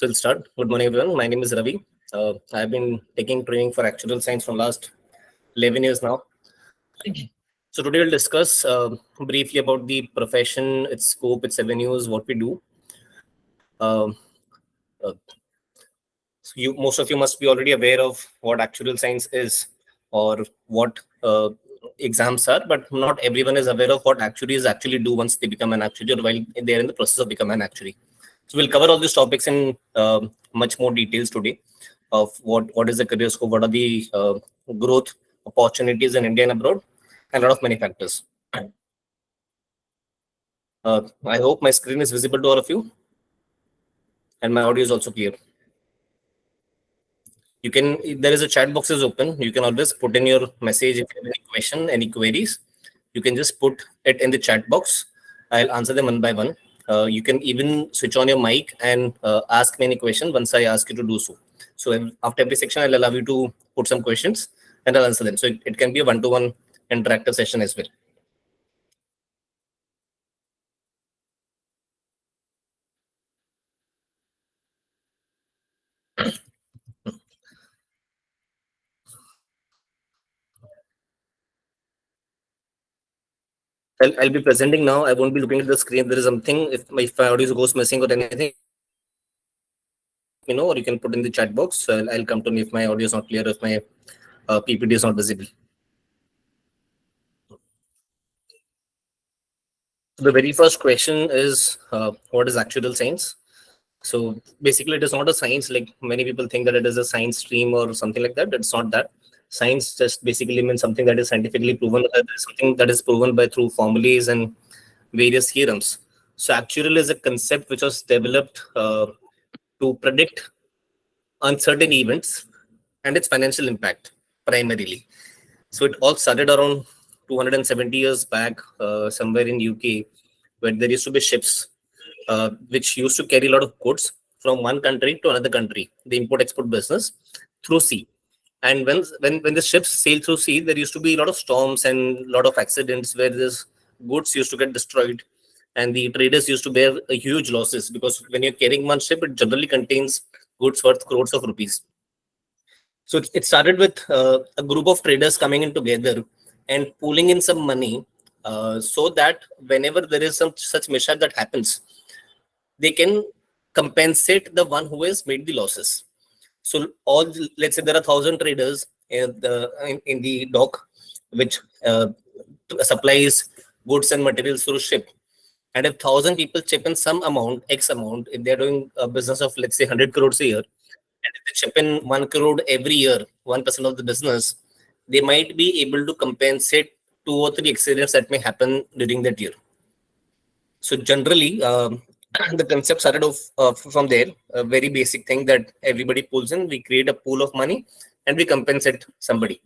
So we'll start. Good morning, everyone. My name is Ravi. I've been taking training for actuarial science from last 11 years now. So today we'll discuss briefly about the profession, its scope, its avenues, what we do. Um, uh, most of you must be already aware of what actuarial science is or what exams are, but not everyone is aware of what actuaries actually do once they become an actuary or while they're in the process of becoming an actuary. So we'll cover all these topics in much more details today of what is the career scope, what are the growth opportunities in India and abroad, and a lot of many factors. I hope my screen is visible to all of you and my audio is also clear. You can, there is a chat box is open. You can always put in your message if you have any question, any queries. You can just put it in the chat box. I'll answer them one by one. You can even switch on your mic and ask me any question once I ask you to do so. So after every section, I'll allow you to put some questions and I'll answer them. So it can be a one-to-one interactive session as well. I'll be presenting now. I won't be looking at the screen. There is something, if my audio goes missing or anything, or you can put in the chat box. So I'll come to me if my audio is not clear, if my PPT is not visible. The very first question is, what is actuarial science? So basically, it is not a science like many people think that it is a science stream or something like that. It's not that. Science just basically means something that is scientifically proven, something that is proven by through formulas and various theorems. So actuarial is a concept which was developed to predict uncertain events and its financial impact primarily. So it all started around 270 years back, somewhere in UK, where there used to be ships which used to carry a lot of goods from one country to another country, the import-export business through sea. And when the ships sail through sea, there used to be a lot of storms and a lot of accidents where this goods used to get destroyed, and the traders used to bear a huge losses because when you're carrying one ship, it generally contains goods worth crores of rupees. So it started with a group of traders coming in together and pooling in some money so that whenever there is some such mishap that happens, they can compensate the one who has made the losses. So let's say there are 1,000 traders in the dock, which supplies goods and materials through ship. And if 1,000 people chip in some amount, X amount, if they're doing a business of let's say 100 crores a year, and if they chip in 1 crore every year, 1% of the business, they might be able to compensate 2 or 3 accidents that may happen during that year. So generally, the concept started off from there, a very basic thing that everybody pulls in. We create a pool of money and we compensate somebody.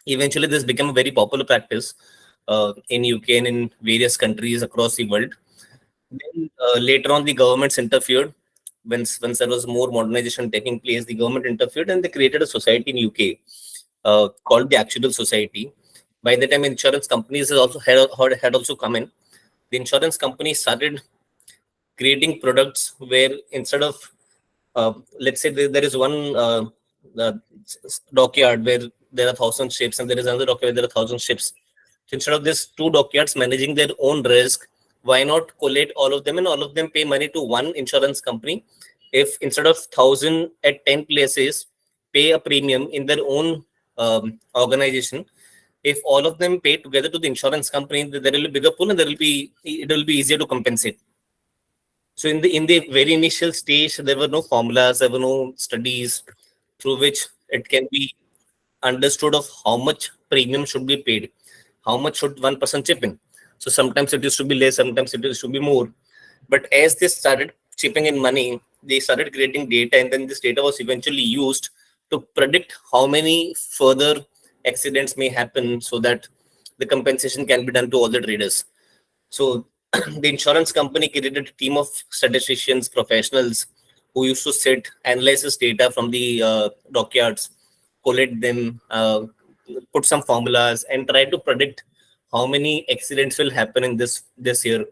Eventually, this became a very popular practice in UK and in various countries across the world. Then later on, the governments interfered. Once there was more modernization taking place, the government interfered and they created a society in UK called the Actuarial Society. By the time insurance companies had also come in, the insurance companies started creating products where instead of let's say there is one uh, dockyard where there are 1,000 ships and there is another dockyard where there are 1,000 ships. So instead of these two dockyards managing their own risk, why not collate all of them and all of them pay money to one insurance company? If instead of 1,000 at 10 places pay a premium in their own organization, if all of them pay together to the insurance company, there will be bigger pool and it will be easier to compensate. So in the very initial stage, there were no formulas, there were no studies through which it can be understood of how much premium should be paid, how much should one person chip in. So sometimes it used to be less, sometimes it used to be more. But as they started chipping in money, they started creating data, and then this data was eventually used to predict how many further accidents may happen so that the compensation can be done to all the traders. So the insurance company created a team of statisticians, professionals who used to sit, analyze this data from the dockyards, collect them, put some formulas, and try to predict how many accidents will happen in this year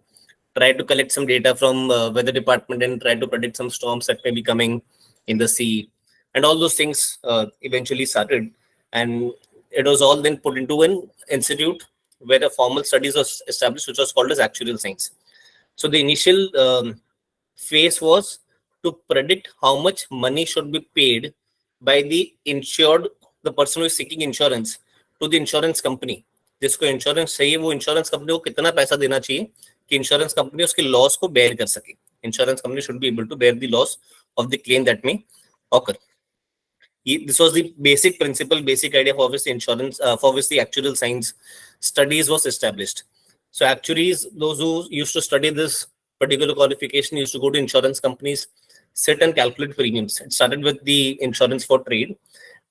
try to collect some data from weather department and try to predict some storms that may be coming in the sea, and all those things eventually started. And it was all then put into an institute where a formal studies was established, which was called as actuarial science. So the initial phase was to predict how much money should be paid by the insured, the person who is seeking insurance, to the insurance company. जिसको insurance चाहिए वो insurance company को कितना पैसा देना चाहिए कि insurance company उसके लॉस को बेयर कर सके. Insurance company should be able to bear the loss of the claim that may occur. This was the basic principle, basic idea for which the insurance, for which the actuarial science studies was established. So actuaries, those who used to study this particular qualification, used to go to insurance companies, sit and calculate premiums. It started with the insurance for trade.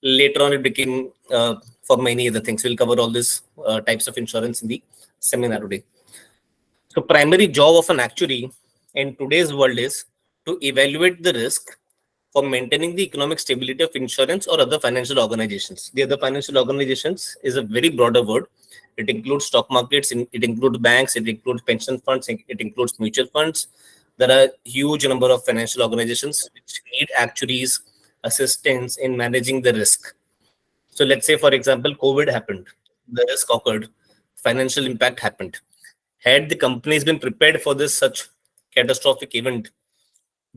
Later on, it became for many other things. We'll cover all these types of insurance in the seminar today. So primary job of an actuary in today's world is to evaluate the risk for maintaining the economic stability of insurance or other financial organizations. The other financial organizations is a very broader word. It includes stock markets, it includes banks, it includes pension funds, it includes mutual funds. There are huge number of financial organizations which need actuaries' assistance in managing the risk. So let's say, for example, COVID happened, the risk occurred, financial impact happened. Had the companies been prepared for this such catastrophic event,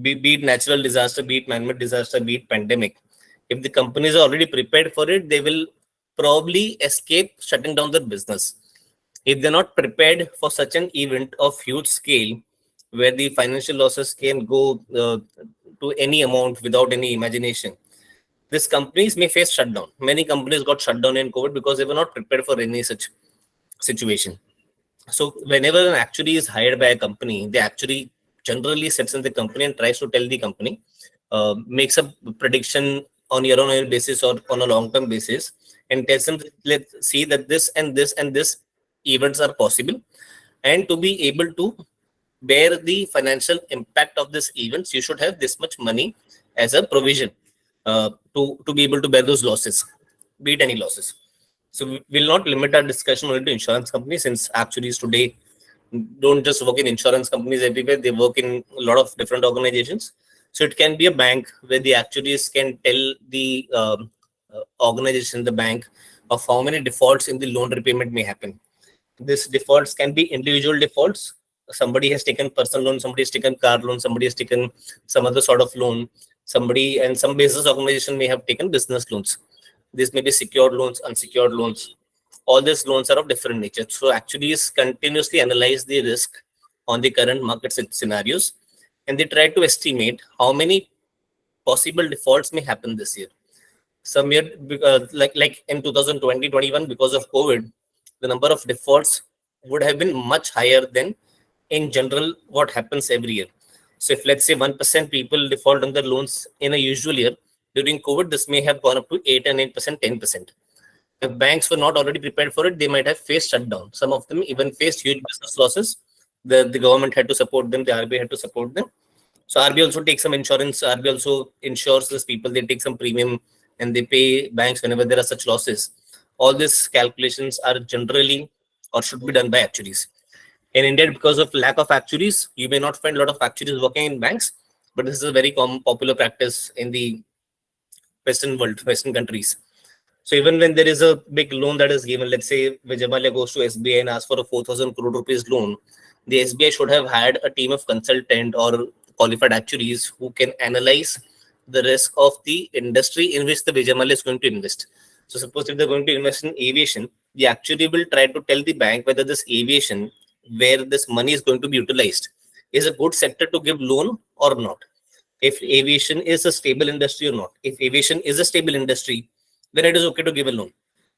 be it natural disaster, be it man-made disaster, be it pandemic, if the companies are already prepared for it, they will probably escape shutting down their business. If they're not prepared for such an event of huge scale, where the financial losses can go to any amount without any imagination, these companies may face shutdown. Many companies got shut down in COVID because they were not prepared for any such situation. So whenever an actuary is hired by a company, they actually generally sits in the company and tries to tell the company, makes a prediction on year-on-year basis or on a long-term basis, and tells them, let's see that this and this and this events are possible, and to be able to bear the financial impact of these events, you should have this much money as a provision to be able to bear those losses, be it any losses. So we will not limit our discussion only to insurance companies, since actuaries today don't just work in insurance companies everywhere. They work in a lot of different organizations. So it can be a bank where the actuaries can tell the organization, the bank, of how many defaults in the loan repayment may happen. These defaults can be individual defaults. Somebody has taken personal loan, somebody has taken car loan, somebody has taken some other sort of loan. Somebody and some business organization may have taken business loans. This may be secured loans, unsecured loans. All these loans are of different nature. So actuaries continuously analyze the risk on the current market scenarios, and they try to estimate how many possible defaults may happen this year. Some year, like in 2020-21, because of COVID, the number of defaults would have been much higher than in general what happens every year. So if let's say 1% people default on their loans in a usual year, during COVID, this may have gone up to 8 and 8%, 10%. If banks were not already prepared for it, they might have faced shutdown. Some of them even faced huge business losses. The government had to support them, the RBI had to support them. So RBI also takes some insurance. RBI also insures these people. They take some premium and they pay banks whenever there are such losses. All these calculations are generally or should be done by actuaries. In India, because of lack of actuaries, you may not find a lot of actuaries working in banks, but this is a very common popular practice in the Western world, Western countries. So even when there is a big loan that is given, let's say Vijay goes to SBI and asks for a 4,000 crore rupees loan, the SBI should have had a team of consultant or qualified actuaries who can analyze the risk of the industry in which the Vijay is going to invest. So suppose if they're going to invest in aviation, the actuary will try to tell the bank whether this aviation, where this money is going to be utilized, is a good sector to give loan or not. If aviation is a stable industry or not. If aviation is a stable industry, then it is okay to give a loan.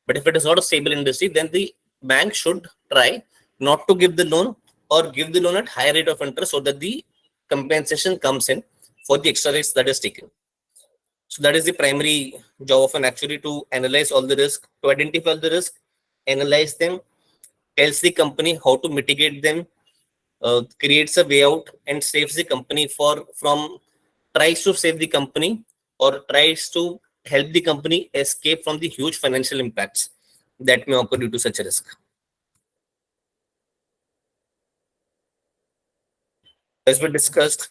But if it is not a stable industry, then the bank should try not to give the loan or give the loan at higher rate of interest so that the compensation comes in for the extra risk that is taken. So that is the primary job of an actuary, to analyze all the risk, to identify the risk, analyze them, tells the company how to mitigate them, creates a way out, and saves the company from tries to save the company or tries to help the company escape from the huge financial impacts that may occur due to such a risk. As we discussed,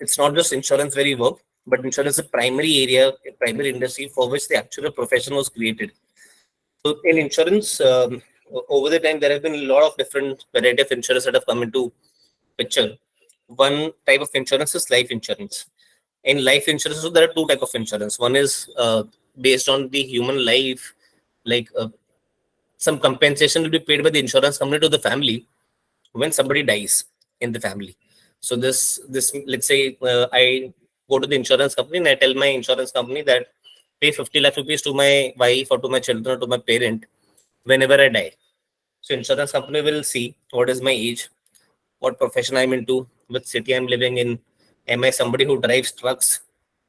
it's not just insurance where you work, but insurance is a primary area, a primary industry for which the actual profession was created. So in insurance, over the time, there have been a lot of different variety of insurance that have come into picture. One type of insurance is life insurance. In life insurance, so there are two type of insurance. One is based on the human life, like some compensation will be paid by the insurance company to the family when somebody dies in the family. So this let's say I go to the insurance company and I tell my insurance company that pay 50 lakh rupees to my wife or to my children or to my parent whenever I die. So insurance company will see what is my age, what profession I'm into, which city I'm living in. Am I somebody who drives trucks?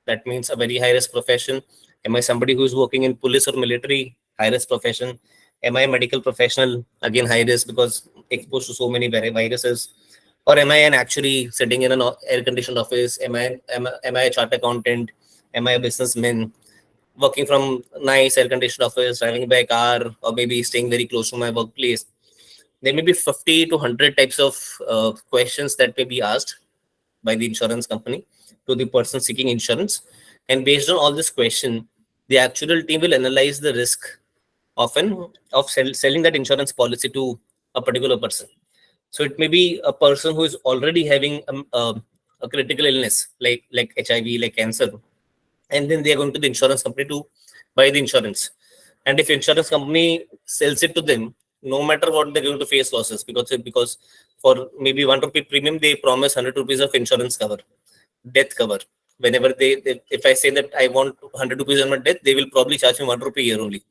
That means a very high risk profession. Am I somebody who's working in police or military? High risk profession. Am I a medical professional? Again, high risk because exposed to so many viruses. Or am I an actuary sitting in an air conditioned office? Am I a chartered accountant? Am I a businessman working from nice air conditioned office, driving by car, or maybe staying very close to my workplace? There may be 50 to 100 types of questions that may be asked by the insurance company to the person seeking insurance. And based on all this question, the actual team will analyze the risk often of selling that insurance policy to a particular person. So it may be a person who is already having a critical illness like HIV, like cancer, and then they are going to the insurance company to buy the insurance. And if insurance company sells it to them, no matter what, they're going to face losses because for maybe 1 rupee premium, they promise 100 rupees of insurance cover, death cover. Whenever if I say that I want 100 rupees on my death, they will probably charge me 1 rupee a year only.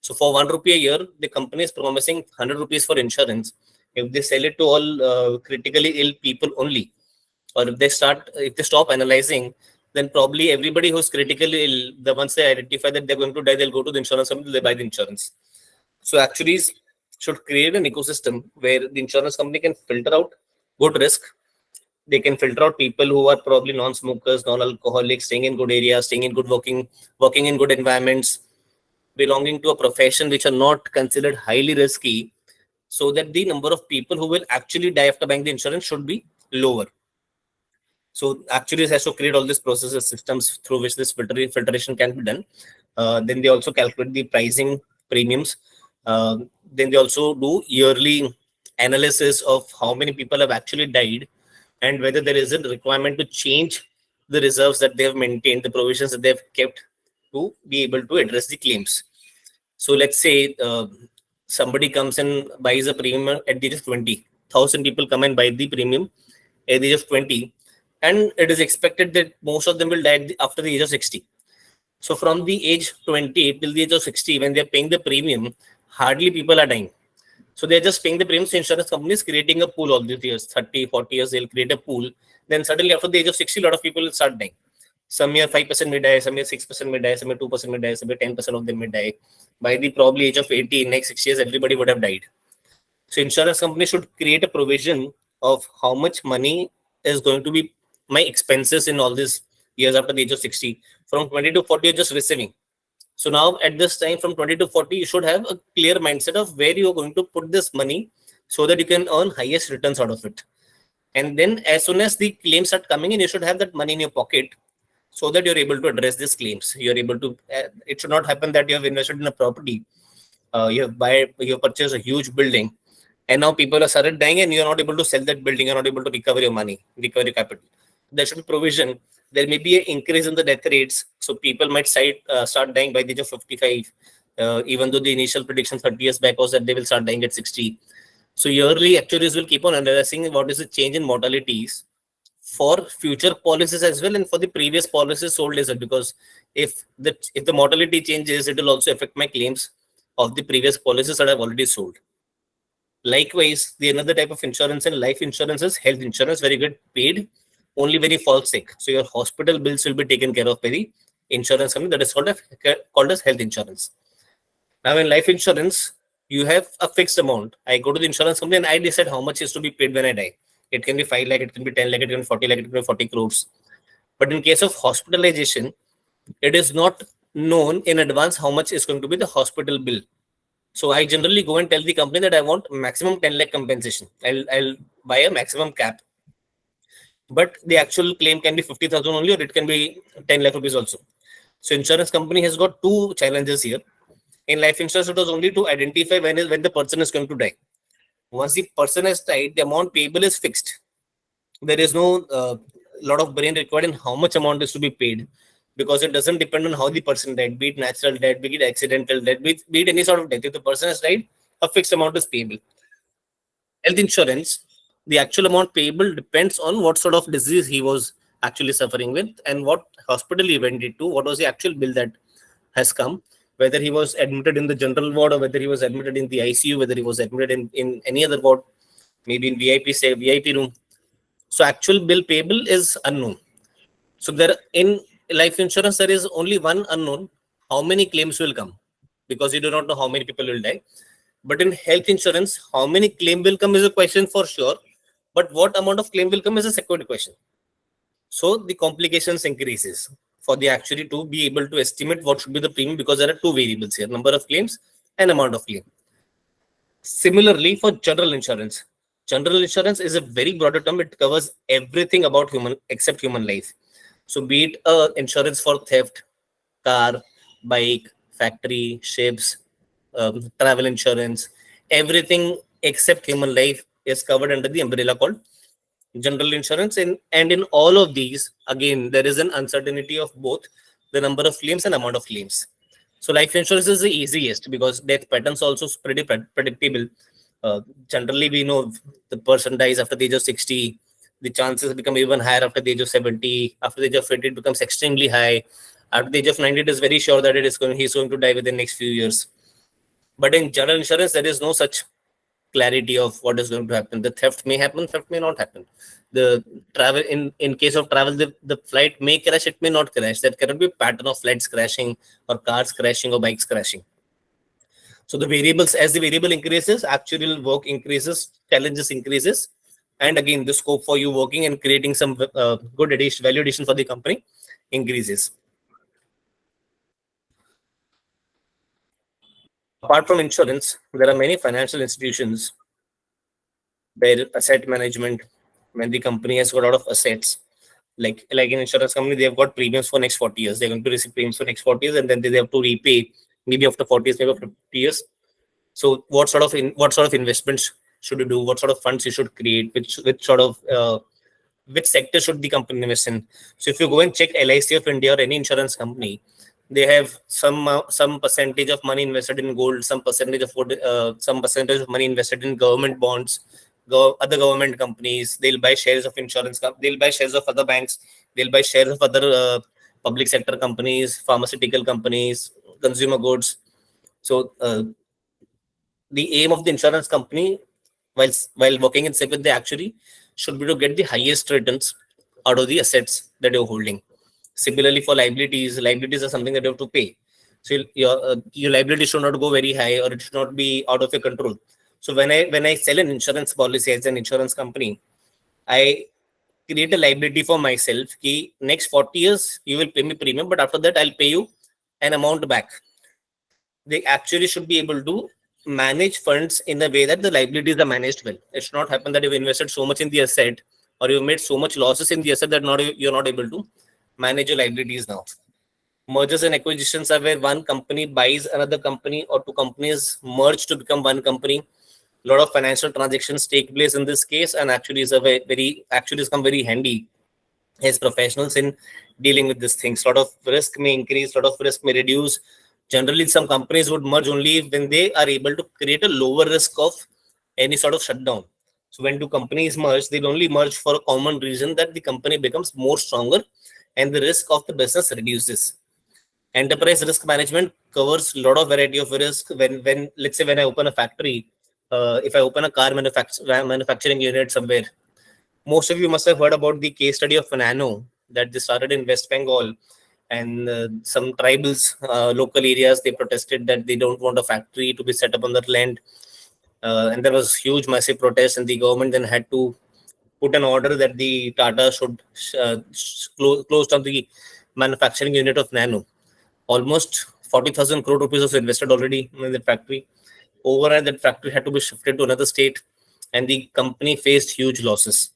So for 1 rupee a year, the company is promising 100 rupees for insurance. If they sell it to all critically ill people only, or if they stop analyzing, then probably everybody who's critically ill, the ones they identify that they're going to die, they'll go to the insurance company, they buy the insurance. So actuaries should create an ecosystem where the insurance company can filter out good risk. They can filter out people who are probably non-smokers, non-alcoholics, staying in good areas, staying in good working in good environments, belonging to a profession which are not considered highly risky, so that the number of people who will actually die after buying the insurance should be lower. So actuaries has to create all these processes, systems through which this filtration can be done. Then they also calculate the pricing premiums. Then they also do yearly analysis of how many people have actually died and whether there is a requirement to change the reserves that they have maintained, the provisions that they have kept to be able to address the claims. So let's say somebody comes and buys a premium at the age of 20. 1,000 people come and buy the premium at the age of 20. And it is expected that most of them will die after the age of 60. So from the age 20 till the age of 60, when they're paying the premium, hardly people are dying. So they're just paying the premiums. Insurance companies creating a pool all these years, 30, 40 years, they'll create a pool. Then suddenly after the age of 60, a lot of people will start dying. Some year 5% may die, some year 6% may die, some year 2% may die, some year 10% of them may die. By the probably age of 80, in next 6 years, everybody would have died. So insurance company should create a provision of how much money is going to be my expenses in all these years after the age of 60. From 20 to 40, you're just receiving. So now at this time, from 20 to 40, you should have a clear mindset of where you're going to put this money so that you can earn highest returns out of it. And then as soon as the claims start coming in, you should have that money in your pocket so that you're able to address these claims. You're able to, it should not happen that you have invested in a property, you purchase a huge building, and now people are started dying and you're not able to sell that building, you're not able to recover your money, recover your capital. There should be provision. There may be an increase in the death rates, so people might start dying by the age of 55, even though the initial prediction 30 years back was that they will start dying at 60. So yearly actuaries will keep on analyzing what is the change in mortalities for future policies as well, and for the previous policies sold as well, because if the mortality changes, it will also affect my claims of the previous policies that I've already sold. Likewise, the another type of insurance and life insurance is health insurance, very good paid only when you fall sick. So your hospital bills will be taken care of by the insurance company. That is called as health insurance. Now in life insurance, you have a fixed amount. I go to the insurance company and I decide how much is to be paid when I die. It can be 5 lakh, it can be 10 lakh, it can be 40 lakh, it can be 40 crores. But in case of hospitalization, it is not known in advance how much is going to be the hospital bill. So I generally go and tell the company that I want maximum 10 lakh compensation. I'll buy a maximum cap. but the actual claim can be 50,000 only, or it can be 10 lakh rupees also. So insurance company has got two challenges here. In life insurance, it was only to identify when the person is going to die. Once the person has died, the amount payable is fixed. There is no lot of brain required in how much amount is to be paid, because it doesn't depend on how the person died, be it natural death, be it accidental death, be it any sort of death. If the person has died, a fixed amount is payable. Health insurance, the actual amount payable depends on what sort of disease he was actually suffering with and what hospital he went into, what was the actual bill that has come, whether he was admitted in the general ward or whether he was admitted in the ICU, whether he was admitted in any other ward, maybe in VIP, say VIP room. So actual bill payable is unknown. So there in life insurance, there is only one unknown: how many claims will come, because you do not know how many people will die. But in health insurance, how many claim will come is a question for sure, but what amount of claim will come is a second question. So the complications increases for the actuary to be able to estimate what should be the premium, because there are two variables here: number of claims and amount of claim. Similarly, for general insurance is a very broader term. It covers everything about human except human life. So, be it insurance for theft, car, bike, factory, ships, travel insurance, everything except human life is covered under the umbrella called general insurance. And in all of these, again, there is an uncertainty of both the number of claims and amount of claims. So life insurance is the easiest because death patterns also is pretty predictable. Generally, we know the person dies after the age of 60. The chances become even higher after the age of 70. After the age of 80, it becomes extremely high. After the age of 90, it is very sure that he's going to die within the next few years. But in general insurance, there is no such clarity of what is going to happen. The theft may happen, theft may not happen. The travel in case of travel, the flight may crash, it may not crash. There cannot be a pattern of flights crashing or cars crashing or bikes crashing. So the variables, as the variable increases, actual work increases, challenges increases, and again the scope for you working and creating some good addition, value addition for the company increases. Apart from insurance, there are many financial institutions where asset management, when the company has got a lot of assets, like an insurance company, they've got premiums for next 40 years. They're going to receive premiums for next 40 years, and then they have to repay maybe after 40 years, maybe after 50 years. So what sort of investments should you do? What sort of funds you should create? Which sector should the company invest in? So if you go and check LIC of India or any insurance company, they have some percentage of money invested in gold, some percentage of money invested in government bonds, other government companies. They'll buy shares of they'll buy shares of other banks, they'll buy shares of other public sector companies, pharmaceutical companies, consumer goods. So the aim of the insurance company, while working in sync with the actuary, should be to get the highest returns out of the assets that you're holding. Similarly, for liabilities are something that you have to pay. So your liability should not go very high, or it should not be out of your control. So when I sell an insurance policy as an insurance company, I create a liability for myself. Ki next 40 years you will pay me premium, but after that I'll pay you an amount back. They actually should be able to manage funds in a way that the liabilities are managed well. It should not happen that you've invested so much in the asset, or you've made so much losses in the asset that you're not able to manage your liabilities now. Mergers and acquisitions are where one company buys another company, or two companies merge to become one company. A lot of financial transactions take place in this case, and actually is a actually come very handy as professionals in dealing with these things. A lot of risk may increase, a lot of risk may reduce. Generally, some companies would merge only when they are able to create a lower risk of any sort of shutdown. So when two companies merge, they'll only merge for a common reason that the company becomes more stronger and the risk of the business reduces. Enterprise risk management covers a lot of variety of risk. When let's say when I open a factory, if I open a car manufacturing unit somewhere, most of you must have heard about the case study of Nano that they started in West Bengal, and some tribals, local areas, they protested that they don't want a factory to be set up on their land, and there was huge, massive protest, and the government then had to put an order that the Tata should close down the manufacturing unit of Nano. Almost 40,000 crore rupees was invested already in the factory. Overall, that factory had to be shifted to another state, and the company faced huge losses.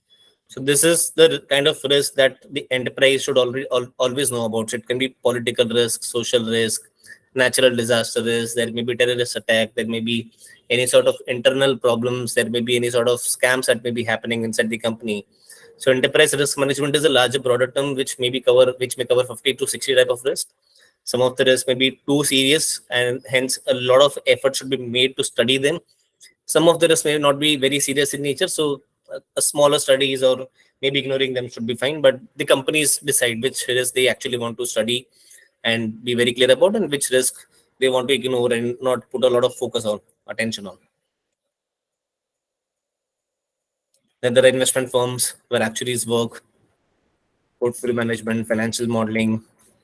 So this is the kind of risk that the enterprise should always know about. So it can be political risk, social risk, natural disaster risk. There may be terrorist attack. There may be any sort of internal problems. There may be any sort of scams that may be happening inside the company. So enterprise risk management is a larger, broader term which may cover 50 to 60 type of risk. Some of the risks may be too serious, and hence a lot of effort should be made to study them. Some of the risks may not be very serious in nature, so a smaller studies or maybe ignoring them should be fine. But the companies decide which risk they actually want to study and be very clear about, and which risk they want to ignore and not put a lot of focus on, attention on. Then there are investment firms where actuaries work, portfolio management, financial modeling,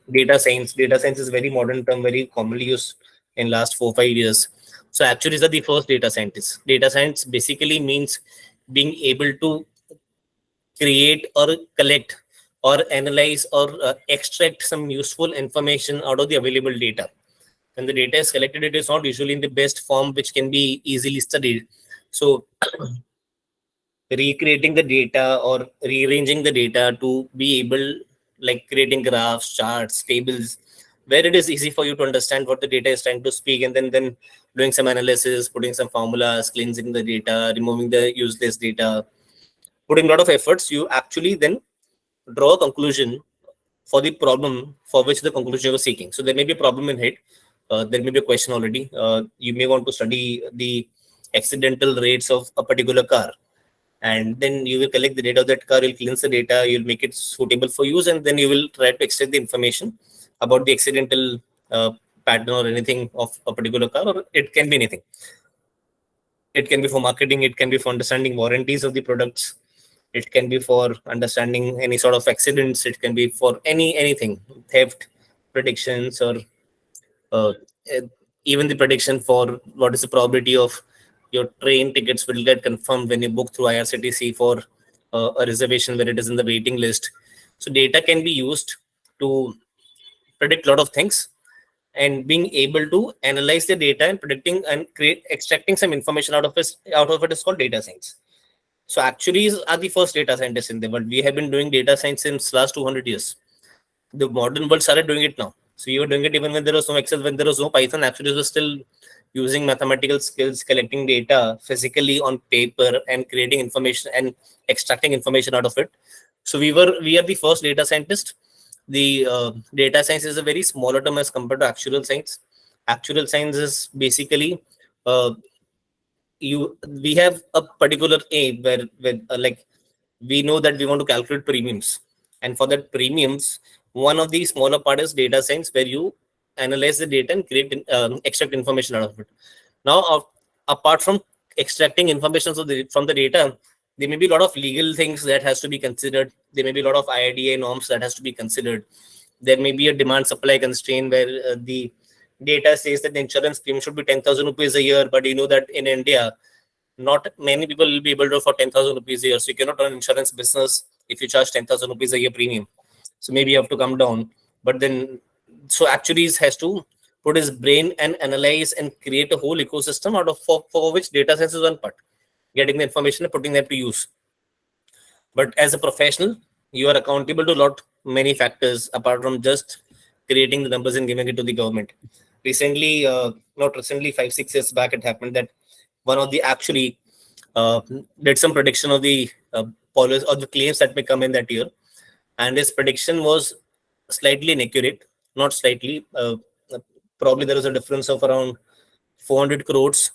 data science. Data science is a very modern term, very commonly used in last 4 5 years. So actuaries are the first data scientists. Data science basically means being able to create or collect or analyze or extract some useful information out of the available data. When the data is collected, it is not usually in the best form which can be easily studied. So recreating the data or rearranging the data to be able, like creating graphs, charts, tables, where it is easy for you to understand what the data is trying to speak, and then doing some analysis, putting some formulas, cleansing the data, removing the useless data, putting a lot of efforts, you actually then draw a conclusion for the problem for which the conclusion you were seeking. So there may be a problem in head. There may be a question already. You may want to study the accidental rates of a particular car, and then you will collect the data of that car. You'll cleanse the data. You'll make it suitable for use, and then you will try to extract the information about the accidental pattern or anything of a particular car, or it can be anything. It can be for marketing. It can be for understanding warranties of the products. It can be for understanding any sort of accidents. It can be for anything, theft predictions, or uh, eh, even the prediction for what is the probability of your train tickets will get confirmed when you book through IRCTC for a reservation where it is in the waiting list. So data can be used to predict a lot of things, and being able to analyze the data and predicting and create extracting some information out of it is called data science. So actuaries are the first data scientists in the world. We have been doing data science since last 200 years. The modern world started doing it now. So you were doing it even when there was no Excel, when there was no Python. Actuaries were still using mathematical skills, collecting data physically on paper and creating information and extracting information out of it. So we are the first data scientist. The data science is a very smaller term as compared to actuarial science. Actuarial science is basically uh, we have a particular aim where like we know that we want to calculate premiums, and for that premiums, one of the smaller part is data science, where you analyze the data and create extract information out of it. Now apart from extracting information from the data, there may be a lot of legal things that has to be considered. There may be a lot of IIDA norms that has to be considered. There may be a demand supply constraint where the data says that the insurance premium should be 10,000 rupees a year, but you know that in India, not many people will be able to afford 10,000 rupees a year. So you cannot run insurance business if you charge 10,000 rupees a year premium. So maybe you have to come down. But then, so actuaries has to put his brain and analyze and create a whole ecosystem out of for which data science is one part, getting the information and putting that to use. But as a professional, you are accountable to a lot many factors apart from just creating the numbers and giving it to the government. Recently, not recently, 5 6 years back, it happened that one of the actually did some prediction of the policy or the claims that may come in that year, and his prediction was slightly inaccurate. Not slightly, probably there was a difference of around 400 crores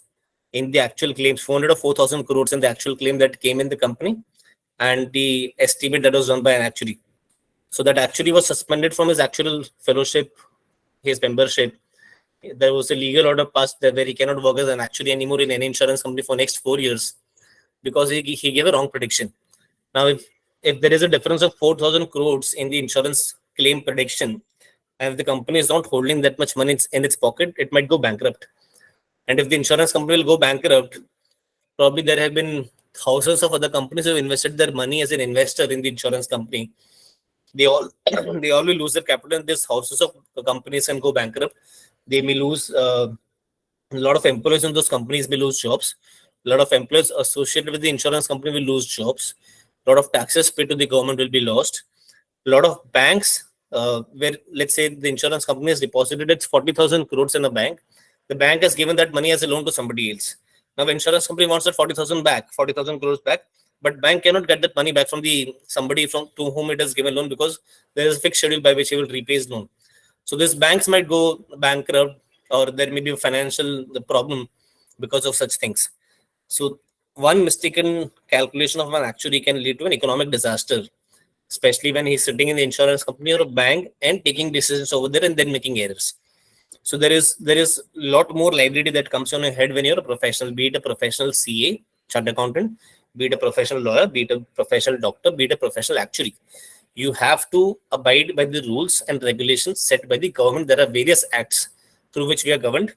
in the actual claims, 400 or 4,000 crores in the actual claim that came in the company, and the estimate that was done by an actuary. So that actuary was suspended from his actual fellowship, his membership. There was a legal order passed there where he cannot work as an actuary anymore in any insurance company for next 4 years, because he gave a wrong prediction. Now, if there is a difference of 4,000 crores in the insurance claim prediction, and if the company is not holding that much money in its pocket, it might go bankrupt. And if the insurance company will go bankrupt, probably there have been thousands of other companies who have invested their money as an investor in the insurance company. They all they all will lose their capital, and these houses of companies can go bankrupt. They may lose a lot of employees in those companies may lose jobs. A lot of employees associated with the insurance company will lose jobs. A lot of taxes paid to the government will be lost. A lot of banks, where let's say the insurance company has deposited its 40,000 crores in a bank, the bank has given that money as a loan to somebody else. Now, the insurance company wants that 40,000 back, 40,000 crores back, but bank cannot get that money back from the somebody from to whom it has given loan, because there is a fixed schedule by which he will repay his loan. So these banks might go bankrupt, or there may be a financial problem because of such things. So one mistaken calculation of an actuary can lead to an economic disaster, especially when he's sitting in the insurance company or a bank and taking decisions over there and then making errors. So there is a lot more liability that comes on your head when you're a professional, be it a professional CA, chartered accountant, be it a professional lawyer, be it a professional doctor, be it a professional actuary. You have to abide by the rules and regulations set by the government. There are various acts through which we are governed.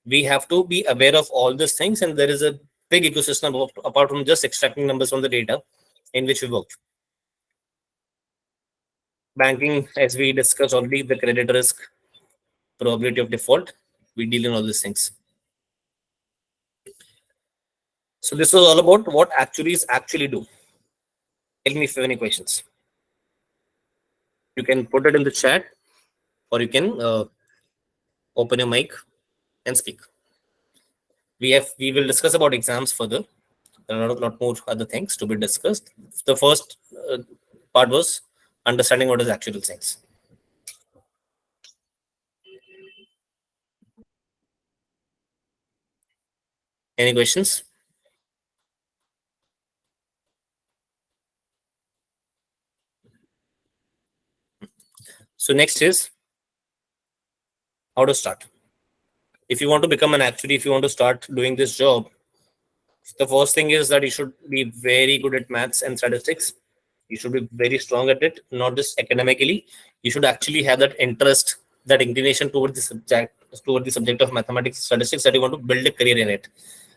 We have to be aware of all these things, and there is a big ecosystem apart from just extracting numbers from the data in which we work. Banking, as we discussed already, the credit risk, probability of default, we deal in all these things. So this was all about what actuaries actually do. Tell me if you have any questions. You can put it in the chat, or you can open your mic and speak. We will discuss about exams further. There are a lot more other things to be discussed. The first part was understanding what is actuarial science. Any questions? So next is how to start. If you want to become an actuary, if you want to start doing this job, the first thing is that you should be very good at maths and statistics. You should be very strong at it, not just academically. You should actually have that interest, that inclination toward the subject of mathematics, statistics, that you want to build a career in it.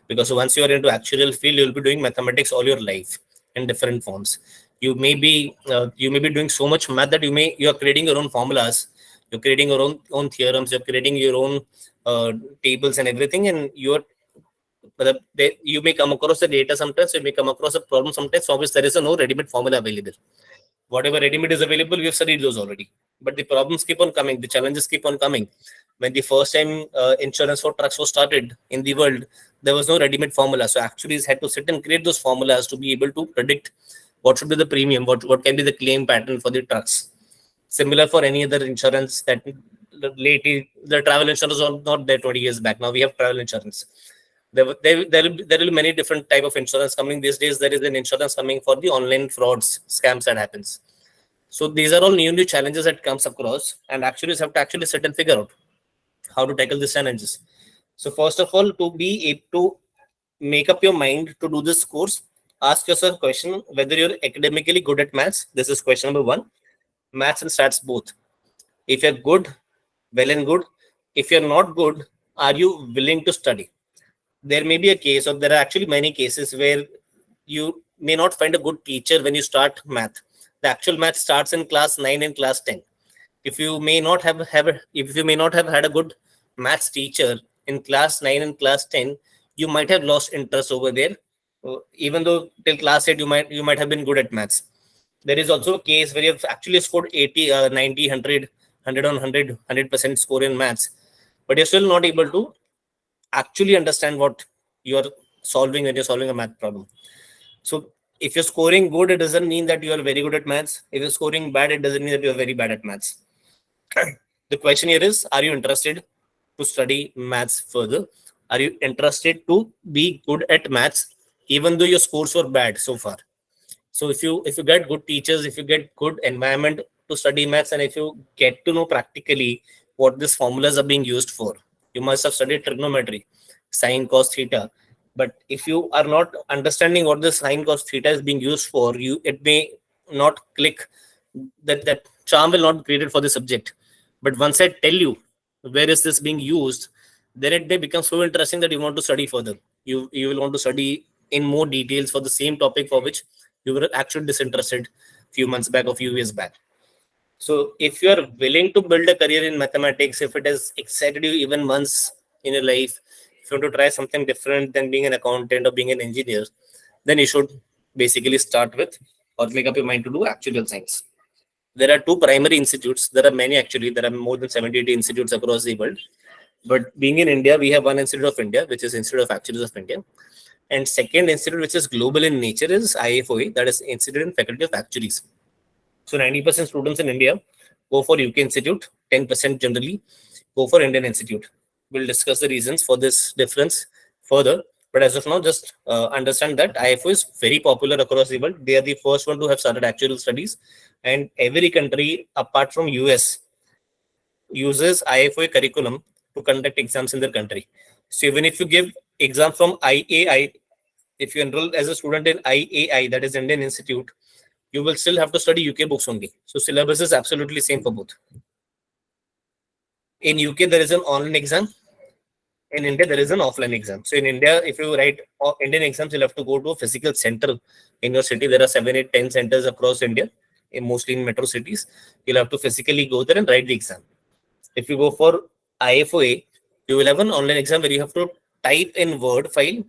Because once you are into actuarial field, you'll be doing mathematics all your life in different forms. You may be doing so much math that you are creating your own formulas, you're creating your own theorems, you're creating your own tables and everything, and you may come across the data sometimes, you may come across a problem sometimes. So obviously, there is no ready-made formula available. Whatever ready-made is available, we have studied those already. But the problems keep on coming, the challenges keep on coming. When the first time insurance for trucks was started in the world, there was no ready-made formula. So actuaries had to sit and create those formulas to be able to predict what should be the premium, what can be the claim pattern for the trucks. Similar for any other insurance that lately, the travel insurance was not there 20 years back. Now we have travel insurance. There will be many different type of insurance coming these days. There is an insurance coming for the online frauds, scams that happens. So these are all new challenges that comes across, and actually have to actually sit and figure out how to tackle these challenges. So first of all, to be able to make up your mind to do this course, ask yourself a question whether you're academically good at maths. This is question number one. Maths and stats both. If you're good, well and good. If you're not good, are you willing to study? There may be a case, or there are actually many cases, where you may not find a good teacher when you start math. The actual math starts in class 9 and class 10. If you may not have had a good maths teacher in class 9 and class 10, you might have lost interest over there. Even though till class 8 you might have been good at maths. There is also a case where you've actually scored 80, 90, 100 on 100% score in maths, but you're still not able to actually understand what you're solving when you're solving a math problem. So if you're scoring good, it doesn't mean that you are very good at maths. If you're scoring bad, it doesn't mean that you're very bad at maths. The question here is, are you interested to study maths further? Are you interested to be good at maths, even though your scores were bad so far? So if you get good teachers, if you get good environment to study maths, and if you get to know practically what these formulas are being used for, you must have studied trigonometry, sine, cos, theta. But if you are not understanding what the sine, cos, theta is being used for, it may not click. That charm will not be created for the subject. But once I tell you where is this being used, then it may become so interesting that you want to study further. You will want to study in more details for the same topic for which you were actually disinterested few months back or few years back. So if you are willing to build a career in mathematics, if it has excited you even once in your life, if you want to try something different than being an accountant or being an engineer, then you should basically start with or make up your mind to do actuarial science. There are two primary institutes. There are many actually. There are more than 70 institutes across the world. But being in India, we have one institute of India, which is Institute of Actuaries of India. And second institute, which is global in nature, is IFOA, that is Institute and Faculty of Actuaries. So 90% students in India go for UK Institute, 10% generally go for Indian Institute. We'll discuss the reasons for this difference further. But as of now, just understand that IFO is very popular across the world. They are the first one to have started actuarial studies. And every country, apart from US, uses IFOA curriculum to conduct exams in their country. So even if you give exam from IAI, if you enroll as a student in IAI, that is Indian Institute, you will still have to study UK books only. So syllabus is absolutely same for both. In UK, there is an online exam. In India, there is an offline exam. So in India, if you write Indian exams, you'll have to go to a physical center in your city. There are 7, 8, 10 centers across India, mostly in metro cities. You'll have to physically go there and write the exam. If you go for IFOA, you will have an online exam where you have to type in Word file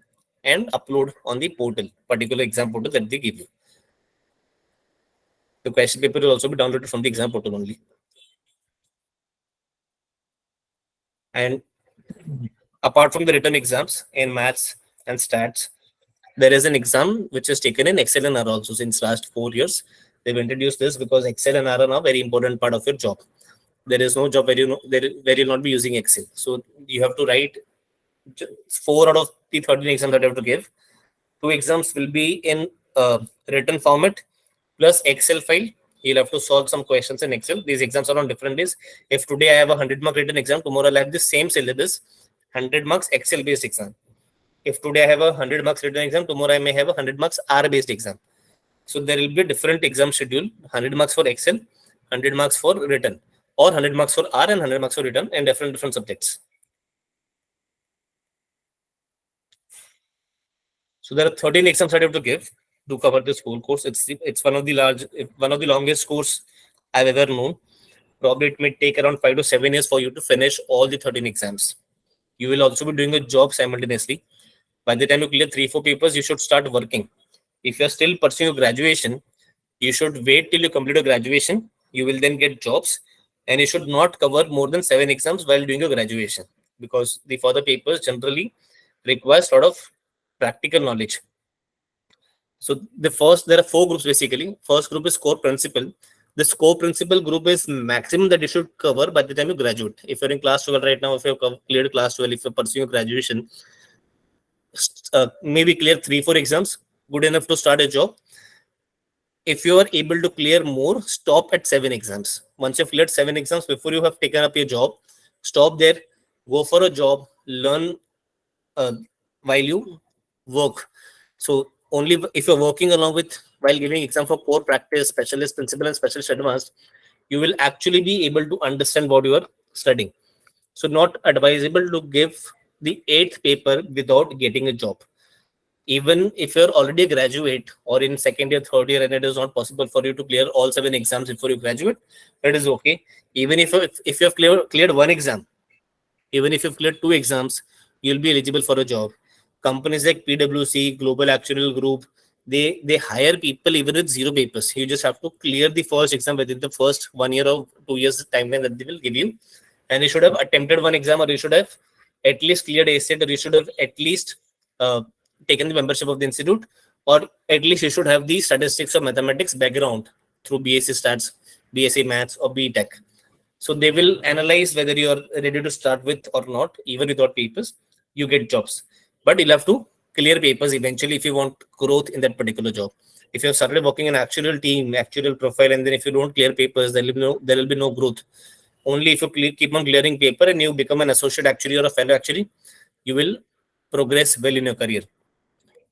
and upload on the portal, particular exam portal that they give you. The question paper will also be downloaded from the exam portal only. And apart from the written exams in maths and stats, there is an exam which is taken in Excel and R also. Since last 4 years, they've introduced this because Excel and R are now very important part of your job. There is no job where you'll not be using Excel. So you have to write 4 out of the 13 exams that you have to give. 2 exams will be in written format plus Excel file. You'll have to solve some questions in Excel. These exams are on different days. If today I have a 100-mark written exam, tomorrow I'll have the same syllabus, 100 marks Excel based exam. If today I have a 100 marks written exam, tomorrow I may have a 100 marks R based exam. So there will be a different exam schedule, 100 marks for Excel, 100 marks for written, or 100 marks for R and 100 marks for written, and different subjects. So there are 13 exams that you have to give to cover this whole course. It's one of the longest course I've ever known. Probably it may take around 5 to 7 years for you to finish all the 13 exams. You will also be doing a job simultaneously. By the time you clear 3-4 papers, you should start working. If you're still pursuing graduation, you should wait till you complete your graduation. You will then get jobs, and you should not cover more than 7 exams while doing your graduation, because the further papers generally requires a lot of practical knowledge. So there are 4 groups basically. First group is core principle. This core principle group is maximum that you should cover by the time you graduate. If you're in class 12 right now, if you've cleared class 12, if you're pursuing graduation, maybe clear 3-4 exams, good enough to start a job. If you are able to clear more, stop at 7 exams. Once you've cleared 7 exams, before you have taken up your job, stop there, go for a job, learn while you work. So only if you're working along with while giving exam for core practice, specialist, principal, and specialist advanced, you will actually be able to understand what you are studying. So not advisable to give the 8th paper without getting a job. Even if you're already a graduate or in second year, third year, and it is not possible for you to clear all 7 exams before you graduate, that is okay. Even if you have cleared 1 exam, even if you've cleared 2 exams, you'll be eligible for a job. Companies like PwC, Global Actuarial Group, they hire people even with 0 papers. You just have to clear the first exam within the first 1 year or 2 years timeline that they will give you. And you should have attempted 1 exam, or you should have at least cleared ACET, or you should have at least taken the membership of the institute, or at least you should have the statistics or mathematics background through BSc Stats, BSc Maths, or BTech. So they will analyze whether you are ready to start with or not. Even without papers, you get jobs. But you'll have to clear papers eventually if you want growth in that particular job. If you have started working in actuarial team, actuarial profile, and then if you don't clear papers, there will be no growth. Only if you keep on clearing paper and you become an associate actuary or a fellow actuary, you will progress well in your career.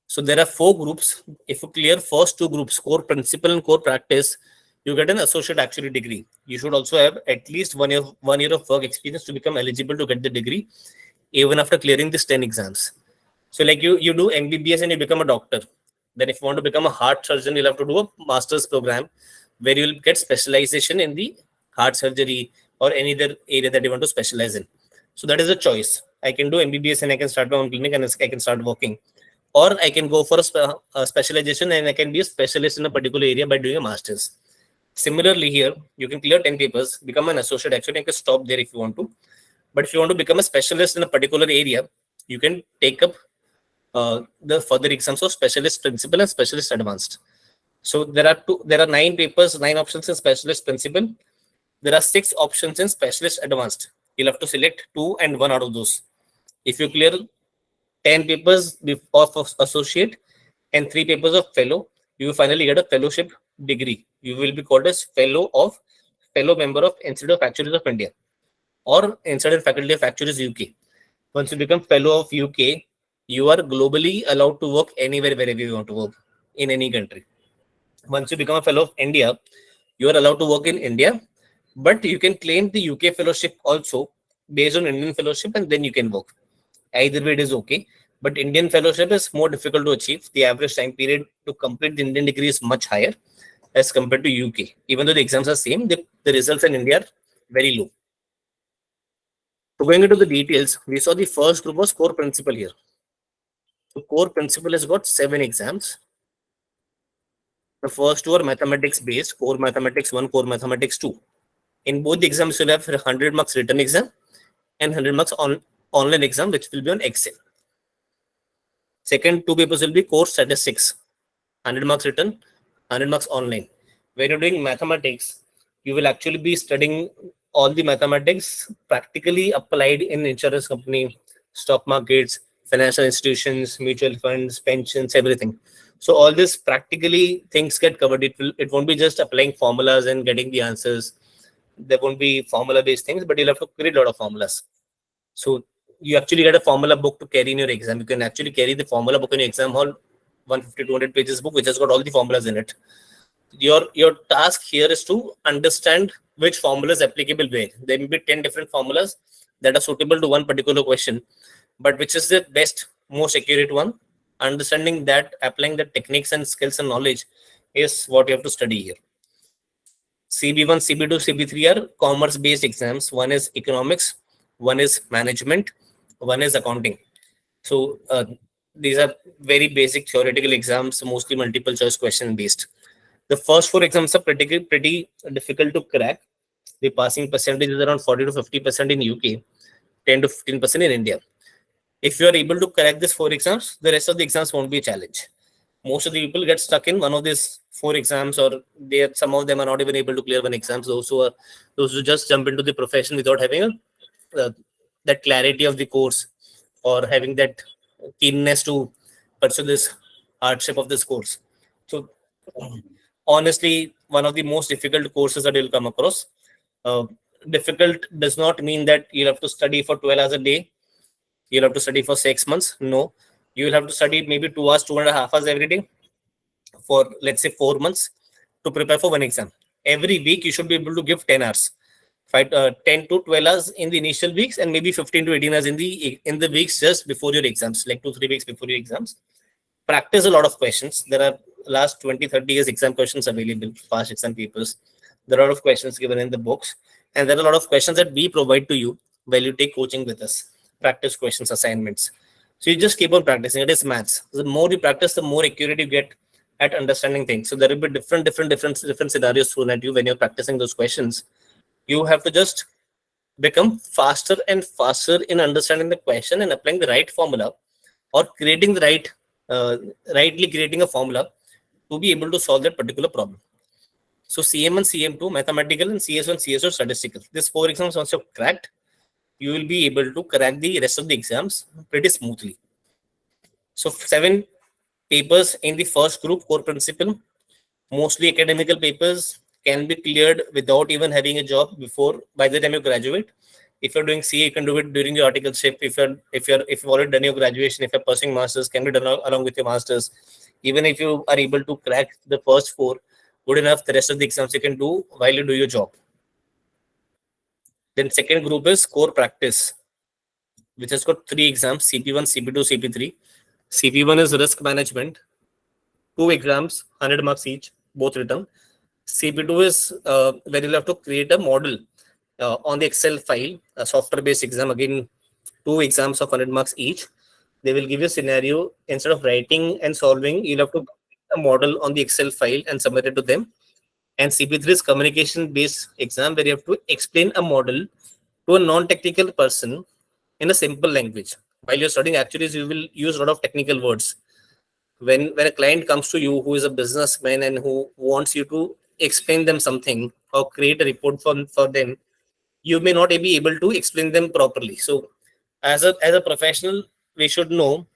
So there are 4 groups. If you clear first 2 groups, core principle and core practice, you get an associate actuary degree. You should also have at least 1 year of work experience to become eligible to get the degree, even after clearing these 10 exams. So like you do MBBS and you become a doctor. Then if you want to become a heart surgeon, you'll have to do a master's program where you'll get specialization in the heart surgery or any other area that you want to specialize in. So that is a choice. I can do MBBS and I can start my own clinic and I can start working. or I can go for a specialization and I can be a specialist in a particular area by doing a master's. Similarly, here you can clear 10 papers, become an associate. Actually, you can stop there if you want to. But if you want to become a specialist in a particular area, you can take up the further exams of specialist principal and specialist advanced. So there are 9 papers, 9 options in specialist principal. There are 6 options in specialist advanced. You'll have to select 2 and 1 out of those. If you clear 10 papers of associate and 3 papers of fellow, you will finally get a fellowship degree. You will be called as fellow member of Institute of Actuaries of India or Institute Faculty of Actuaries UK. Once you become fellow of UK, you are globally allowed to work anywhere wherever you want to work in any country. Once you become a fellow of India, you are allowed to work in India, but you can claim the UK fellowship also based on Indian fellowship, and then you can work. Either way, it is okay. But Indian fellowship is more difficult to achieve. The average time period to complete the Indian degree is much higher as compared to UK. Even though the exams are same, the results in India are very low. So going into the details, we saw the first group was core principle here. So core principle has got 7 exams. The first 2 are mathematics based, core mathematics 1, core mathematics 2. In both the exams, you'll have 100 marks written exam and 100 marks on online exam, which will be on Excel. Second 2 papers will be core statistics, 100 marks written, 100 marks online. When you're doing mathematics, you will actually be studying all the mathematics practically applied in insurance company, stock markets, financial institutions, mutual funds, pensions, everything. So all this practically things get covered. It won't be just applying formulas and getting the answers. There won't be formula based things, but you'll have to create a lot of formulas. So you actually get a formula book to carry in your exam. You can actually carry the formula book in your exam hall, 150, 200 pages book, which has got all the formulas in it. Your task here is to understand which formula is applicable where. There may be 10 different formulas that are suitable to one particular question, but which is the best, most accurate one? Understanding that, applying the techniques and skills and knowledge is what you have to study here. CB1, CB2, CB3 are commerce-based exams. One is economics, one is management, one is accounting. So these are very basic theoretical exams, mostly multiple choice question based. The first 4 exams are pretty difficult to crack. The passing percentage is around 40 to 50% in UK, 10 to 15% in India. If you are able to crack these 4 exams, the rest of the exams won't be a challenge. Most of the people get stuck in one of these 4 exams, or some of them are not even able to clear one exam. Those who just jump into the profession without having that clarity of the course or having that keenness to pursue this hardship of this course. So honestly, one of the most difficult courses that you'll come across. Difficult does not mean that you'll have to study for 12 hours a day. You'll have to study for 6 months. No, you will have to study maybe 2 hours, 2.5 hours every day for, let's say, 4 months to prepare for one exam. Every week, you should be able to give 10 hours. 10 to 12 hours in the initial weeks, and maybe 15 to 18 hours in the weeks just before your exams, like 2-3 weeks before your exams. Practice a lot of questions. There are last 20-30 years exam questions available, past exam papers. There are a lot of questions given in the books, and there are a lot of questions that we provide to you while you take coaching with us. Practice questions, assignments. So you just keep on practicing. It is maths. The more you practice, the more accurate you get at understanding things. So there will be different scenarios thrown at you when you're practicing those questions. You have to just become faster and faster in understanding the question and applying the right formula, or creating the rightly creating a formula to be able to solve that particular problem. So CM1, CM2, mathematical, and CS1, CS2, statistical. These 4 exams, once you've cracked, you will be able to crack the rest of the exams pretty smoothly. So 7 papers in the first group, core principle, mostly academical papers, can be cleared without even having a job by the time you graduate. If you're doing CA, you can do it during your articleship. If you've already done your graduation, if you're pursuing masters, can be done along with your masters. Even if you are able to crack the first 4 good enough, the rest of the exams you can do while you do your job. Then second group is core practice, which has got 3 exams: CP1, CP2, CP3. CP1 is risk management, 2 exams, 100 marks each, both written. CP2 is where you'll have to create a model on the Excel file, a software based exam, again 2 exams of 100 marks each. They will give you a scenario. Instead of writing and solving, you'll have to create a model on the Excel file and submit it to them. And CP3 is communication based exam where you have to explain a model to a non-technical person in a simple language. While you're studying actuaries, you will use a lot of technical words. When a client comes to you who is a businessman and who wants you to explain them something or create a report for them, you may not be able to explain them properly. So as a professional, we should know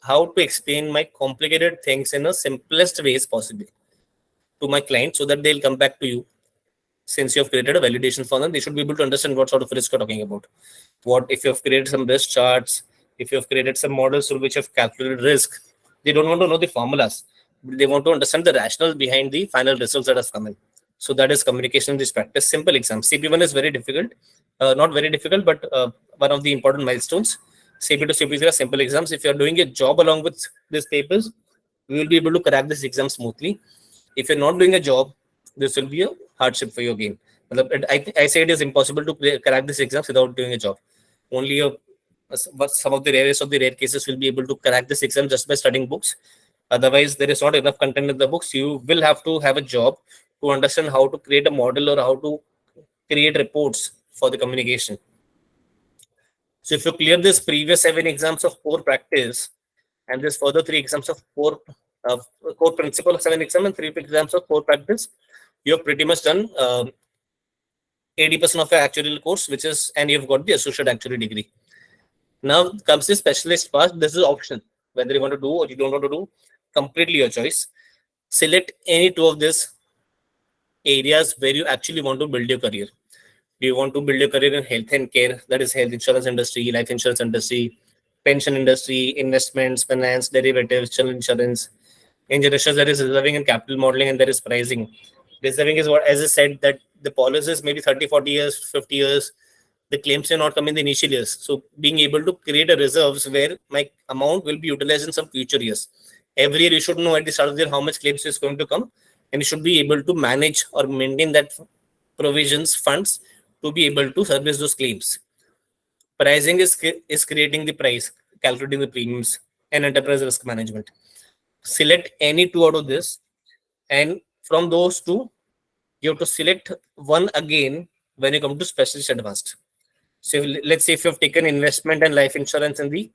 how to explain my complicated things in a simplest ways possible to my client so that they'll come back to you. Since you have created a validation for them, they should be able to understand what sort of risk you're talking about. What if you have created some risk charts, if you have created some models through which you have calculated risk, they don't want to know the formulas. They want to understand the rationale behind the final results that have come in. So that is communication in this practice. Simple exam. CP1 is very difficult. Not very difficult, but one of the important milestones. CP to CP3 are simple exams. If you're doing a job along with these papers, we will be able to crack this exam smoothly. If you're not doing a job, this will be a hardship for you again. I say it is impossible to crack this exams without doing a job. Only but some of the rarest of the rare cases will be able to crack this exam just by studying books. Otherwise, there is not enough content in the books. You will have to have a job to understand how to create a model or how to create reports for the communication. So if you clear this previous 7 exams of core practice and this further 3 exams of uh, core principle 7 exam and 3 exams of core practice, you have pretty much done 80% of your actuarial course, which is, and you've got the associate actuary degree. Now comes the specialist part. This is option. Whether you want to do or you don't want to do, completely your choice. Select any two of these areas where you actually want to build your career. Do you want to build your career in health and care, that is health insurance industry, life insurance industry, pension industry, investments, finance, derivatives, general insurance? In general, there is reserving and capital modeling, and there is pricing. Reserving is what, as I said, that the policies maybe 30, 40 years, 50 years, the claims may not come in the initial years. So being able to create a reserves where my amount will be utilized in some future years. Every year you should know at the start of the year how much claims is going to come, and you should be able to manage or maintain that provisions funds to be able to service those claims. Pricing is creating the price, calculating the premiums, and enterprise risk management. Select any two out of this, and from those two, you have to select one again when you come to specialist advanced. So let's say if you have taken investment and life insurance in the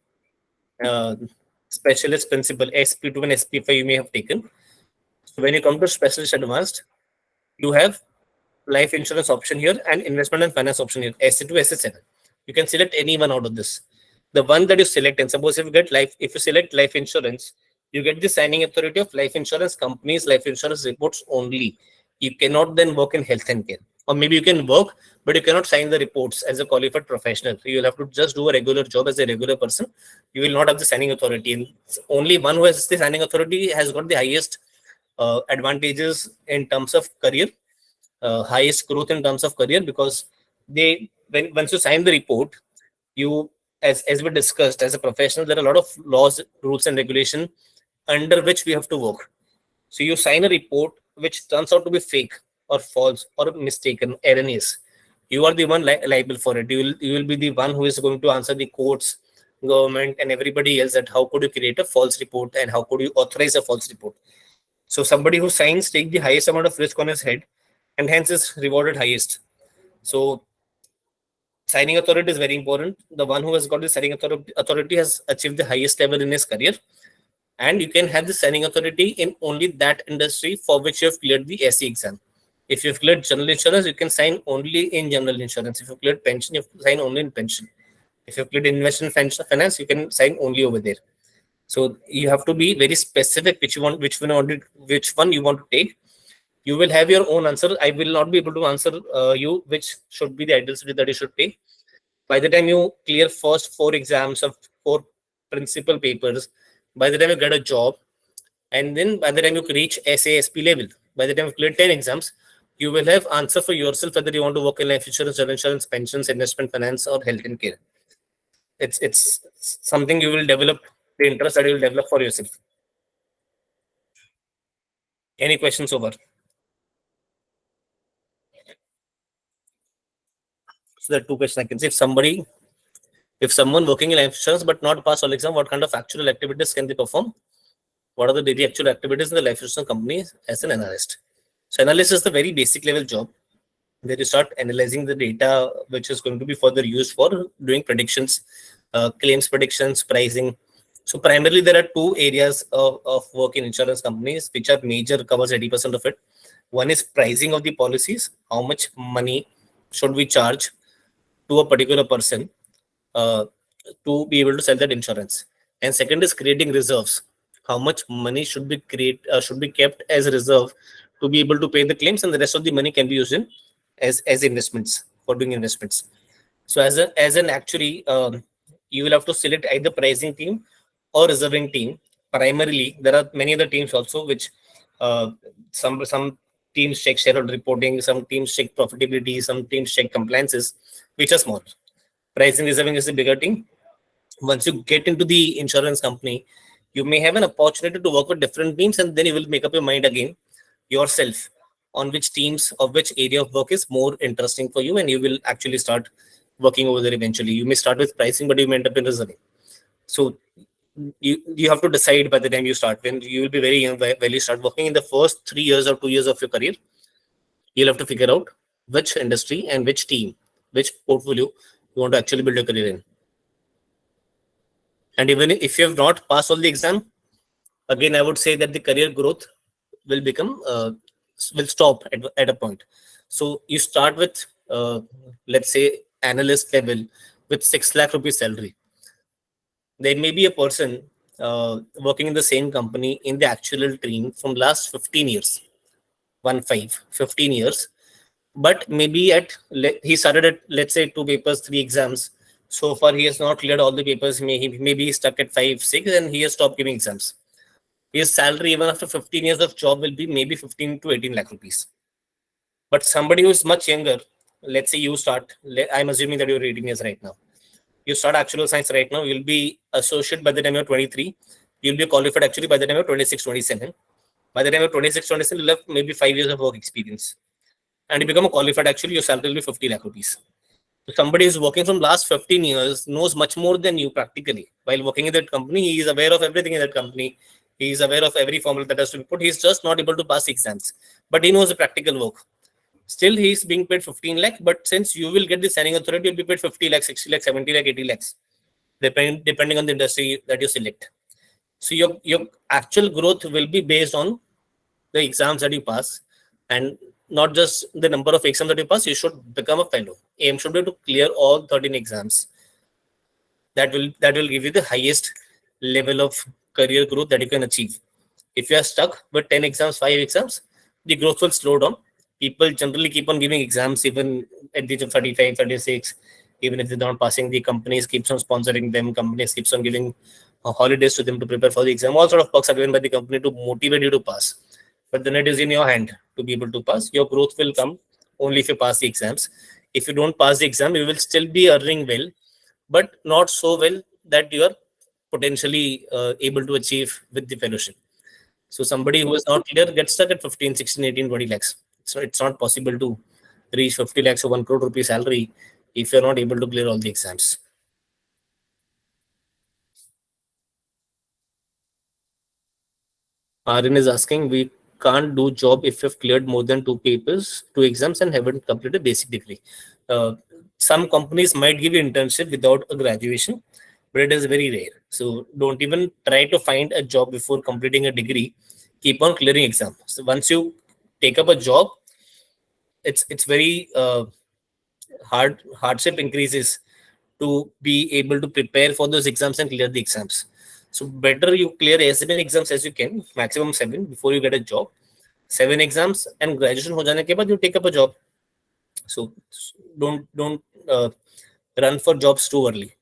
uh, specialist principle SP2 and SP5, you may have taken. So when you come to specialist advanced, you have life insurance option here and investment and finance option here, SC2, SC7. You can select any one out of this. The one that you select, and suppose if you select life insurance, you get the signing authority of life insurance companies, life insurance reports only. You cannot then work in health and care. Or maybe you can work, but you cannot sign the reports as a qualified professional. So you'll have to just do a regular job as a regular person. You will not have the signing authority. And only one who has the signing authority has got the highest advantages in terms of career, highest growth in terms of career, because once you sign the report, you as we discussed, as a professional, there are a lot of laws, rules and regulation under which we have to work. So you sign a report which turns out to be fake or false or mistaken, erroneous. You are the one liable for it. You will be the one who is going to answer the courts, government, and everybody else that how could you create a false report and how could you authorize a false report. So somebody who signs take the highest amount of risk on his head and hence is rewarded highest. So signing authority is very important. The one who has got the signing authority has achieved the highest level in his career, and you can have the signing authority in only that industry for which you have cleared the SE exam. If you've cleared general insurance, you can sign only in general insurance. If you've cleared pension, you have to sign only in pension. If you've cleared investment finance, you can sign only over there. So you have to be very specific which one you want to take. You will have your own answer. I will not be able to answer you which should be the ideal city that you should take. By the time you clear first 4 exams of 4 principal papers, by the time you get a job, and then by the time you reach SASP level, by the time you clear 10 exams, you will have answer for yourself whether you want to work in life insurance, general insurance, pensions, investment finance, or health and care. It's something you will develop, the interest that you will develop for yourself. Any questions over? So there are 2 questions I can say. If somebody If someone working in life insurance but not pass all exam, what kind of actual activities can they perform? What are the daily actual activities in the life insurance company as an analyst? So analyst is the very basic level job where you start analyzing the data, which is going to be further used for doing predictions, claims predictions, pricing. So primarily there are two areas of work in insurance companies, which are major, covers 80% of it. One is pricing of the policies, how much money should we charge to a particular person uh, to be able to sell that insurance. And second is creating reserves. How much money should be kept as a reserve to be able to pay the claims, and the rest of the money can be used in as investments for doing investments. So as an actuary, you will have to select either pricing team or reserving team. Primarily, there are many other teams also, which uh, some teams check shareholder reporting, some teams check profitability, some teams check compliances, which are small. Pricing reserving is a bigger team. Once you get into the insurance company, you may have an opportunity to work with different teams, and then you will make up your mind again yourself on which teams or which area of work is more interesting for you, and you will actually start working over there eventually. You may start with pricing, but you may end up in reserving. So you have to decide by the time you start. When you will be very young, when you start working in the first 3 years or 2 years of your career, you'll have to figure out which industry and which team, which portfolio you want to actually build a career in. And even if you have not passed all the exam, again, I would say that the career growth will will stop at a point. So you start with, let's say, analyst level with 6 lakh rupees salary. There may be a person working in the same company in the actual team from last 15 years, 15 years. But maybe he started at, let's say, 2 papers, 3 exams. So far, he has not cleared all the papers. Maybe he's stuck at 5, 6, and he has stopped giving exams. His salary, even after 15 years of job, will be maybe 15 to 18 lakh rupees. But somebody who is much younger, let's say you start, I'm assuming that you're 18 years right now. You start actual science right now, you'll be associate by the time you're 23. You'll be qualified actually by the time you're 26, 27. By the time you're 26, 27, you'll have maybe 5 years of work experience. And you become a qualified, actually, your salary will be 50 lakh rupees. So somebody who's working from last 15 years knows much more than you practically. While working in that company, he is aware of everything in that company. He is aware of every formula that has to be put. He's just not able to pass exams. But he knows the practical work. Still, he's being paid 15 lakh. But since you will get the signing authority, you'll be paid 50 lakh, 60 lakh, 70 lakh, 80 lakhs, depending on the industry that you select. So your actual growth will be based on the exams that you pass, and not just the number of exams that you pass. You should become a fellow. Aim should be to clear all 13 exams. That will give you the highest level of career growth that you can achieve. If you are stuck with 10 exams, 5 exams, the growth will slow down. People generally keep on giving exams even at the age of 35, 36. Even if they're not passing, the companies keeps on sponsoring them. Companies keeps on giving holidays to them to prepare for the exam. All sort of perks are given by the company to motivate you to pass. But then it is in your hand to be able to pass. Your growth will come only if you pass the exams. If you don't pass the exam, you will still be earning well, but not so well that you are potentially able to achieve with the fellowship. So somebody who is not clear gets stuck at 15, 16, 18, 20 lakhs. So it's not possible to reach 50 lakhs or 1 crore rupee salary if you're not able to clear all the exams. Aryan is asking, we can't do job if you've cleared more than 2 papers, 2 exams, and haven't completed a basic degree. Uh, some companies might give you internship without a graduation, but it is very rare. So don't even try to find a job before completing a degree. Keep on clearing exams. So once you take up a job, it's very hardship increases to be able to prepare for those exams and clear the exams. So better you clear as many exams as you can, maximum 7 before you get a job. 7 exams and graduation ho jane ke baad you take up a job. So don't run for jobs too early.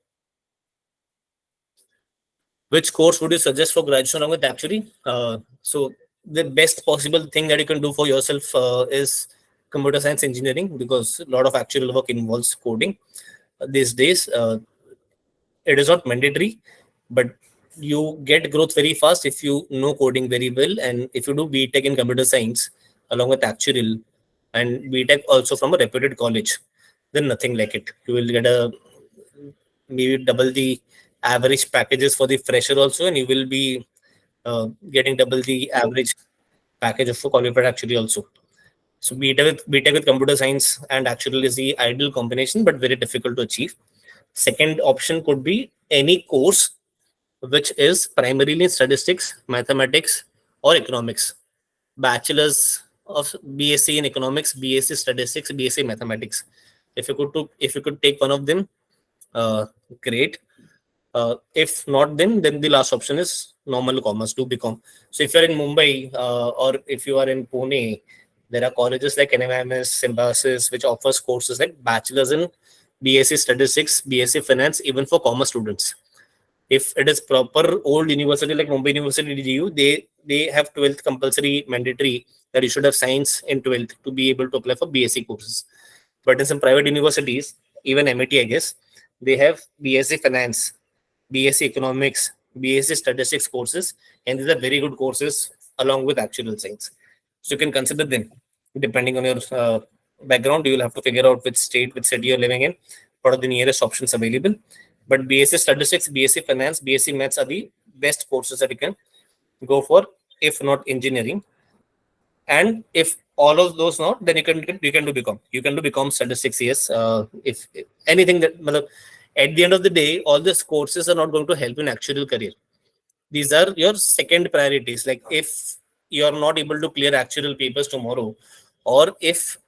Which course would you suggest for graduation along with actually? So the best possible thing that you can do for yourself is computer science engineering, because a lot of actual work involves coding these days. It is not mandatory, but you get growth very fast if you know coding very well. And if you do BTech in computer science along with Actuarial and BTech also from a reputed college, then nothing like it. You will get a maybe double the average packages for the fresher also, and you will be getting double the average package of a qualified actuary also. So BTech with computer science and actuarial is the ideal combination, but very difficult to achieve. Second option could be any course which is primarily in statistics, mathematics, or economics. Bachelor's of BSc in economics, BSc statistics, BSc mathematics. If you could take one of them, uh, great. If not, then the last option is normal commerce, do become. So if you're in Mumbai or if you are in Pune, there are colleges like NMIMS, Symbiosis, which offers courses like bachelor's in BSc statistics, BSc finance, even for commerce students. If it is proper old university like Mumbai University DGU, they have 12th compulsory mandatory that you should have science in 12th to be able to apply for BSc courses. But in some private universities, even MIT, I guess, they have BSc finance, BSc economics, BSc statistics courses, and these are very good courses along with actual science. So you can consider them depending on your background. You will have to figure out which state, which city you're living in, what are the nearest options available. But BSc statistics, BSc finance, BSc maths are the best courses that you can go for, if not engineering. And if all of those not, then you can do become. You can do become statistics, yes. If anything that, at the end of the day, all these courses are not going to help in actual career. These are your second priorities. Like if you are not able to clear actual papers tomorrow, or if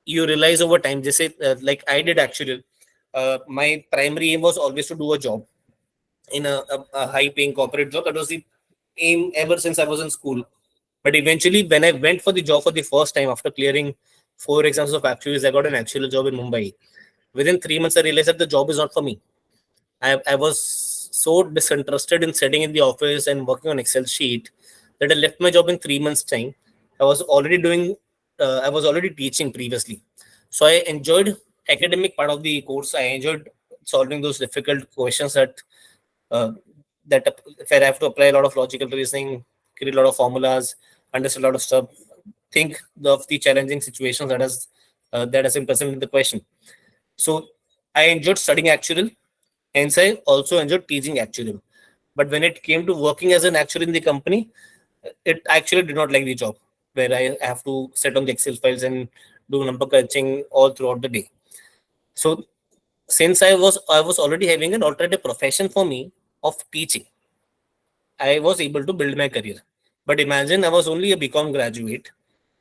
you realize over time, just say like I did actually, my primary aim was always to do a job in a high paying corporate job. That was the aim ever since I was in school. But eventually, when I went for the job for the first time after clearing 4 exams of actuaries, I got an actual job in Mumbai. Within 3 months, I realized that the job is not for me. I was so disinterested in sitting in the office and working on Excel sheet that I left my job in 3 months' time. I was already teaching previously. So I enjoyed academic part of the course. I enjoyed solving those difficult questions uh, that where I have to apply a lot of logical reasoning, create a lot of formulas, understand a lot of stuff, think of the challenging situations that has been present in the question. So I enjoyed studying actuarial, hence I also enjoyed teaching actuarial. But when it came to working as an actuary in the company, it actually did not like the job where I have to sit on the Excel files and do number crunching all throughout the day. So since I was already having an alternative profession for me of teaching, I was able to build my career. But imagine I was only a BCom graduate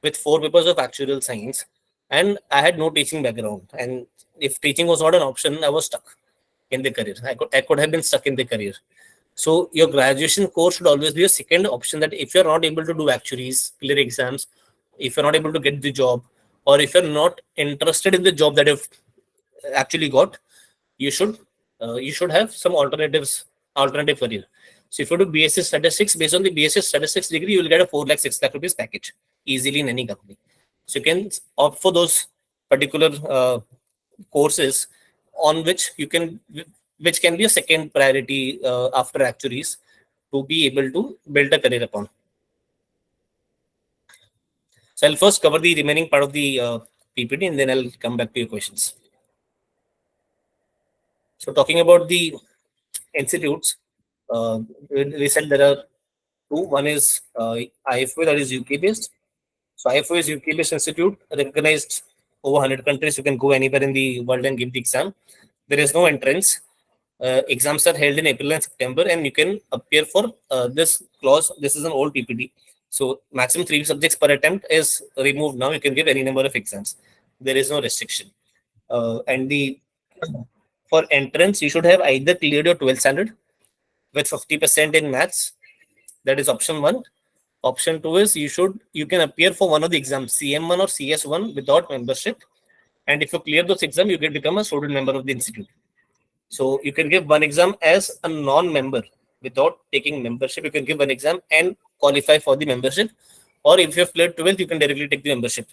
with 4 papers of actuarial science, and I had no teaching background. And if teaching was not an option, I was stuck in the career. I could have been stuck in the career. So your graduation course should always be a second option. That if you're not able to do actuaries, clear exams, if you're not able to get the job, or if you're not interested in the job that you've actually got, you should have some alternative career. So if you do BSc statistics, based on the BSc statistics degree, you will get a 4 lakh 6 lakh rupees package easily in any company. So you can opt for those particular courses on which can be a second priority after actuaries to be able to build a career upon. So I'll first cover the remaining part of the PPT and then I'll come back to your questions. So talking about the institutes, we said there are two. One is IFO, that is UK based. So IFO is UK based institute, recognized over 100 countries. You can go anywhere in the world and give the exam. There is no entrance. Exams are held in April and September, and you can appear for this clause. This is an old PPT. So maximum 3 subjects per attempt is removed now. You can give any number of exams. There is no restriction. And the for entrance, you should have either cleared your 12th standard with 50% in maths. That is option one. Option two is you can appear for one of the exams, CM1 or CS1, without membership. And if you clear those exams, you can become a student member of the institute. So you can give one exam as a non-member without taking membership. You can give one exam and qualify for the membership. Or if you have cleared 12th, you can directly take the membership.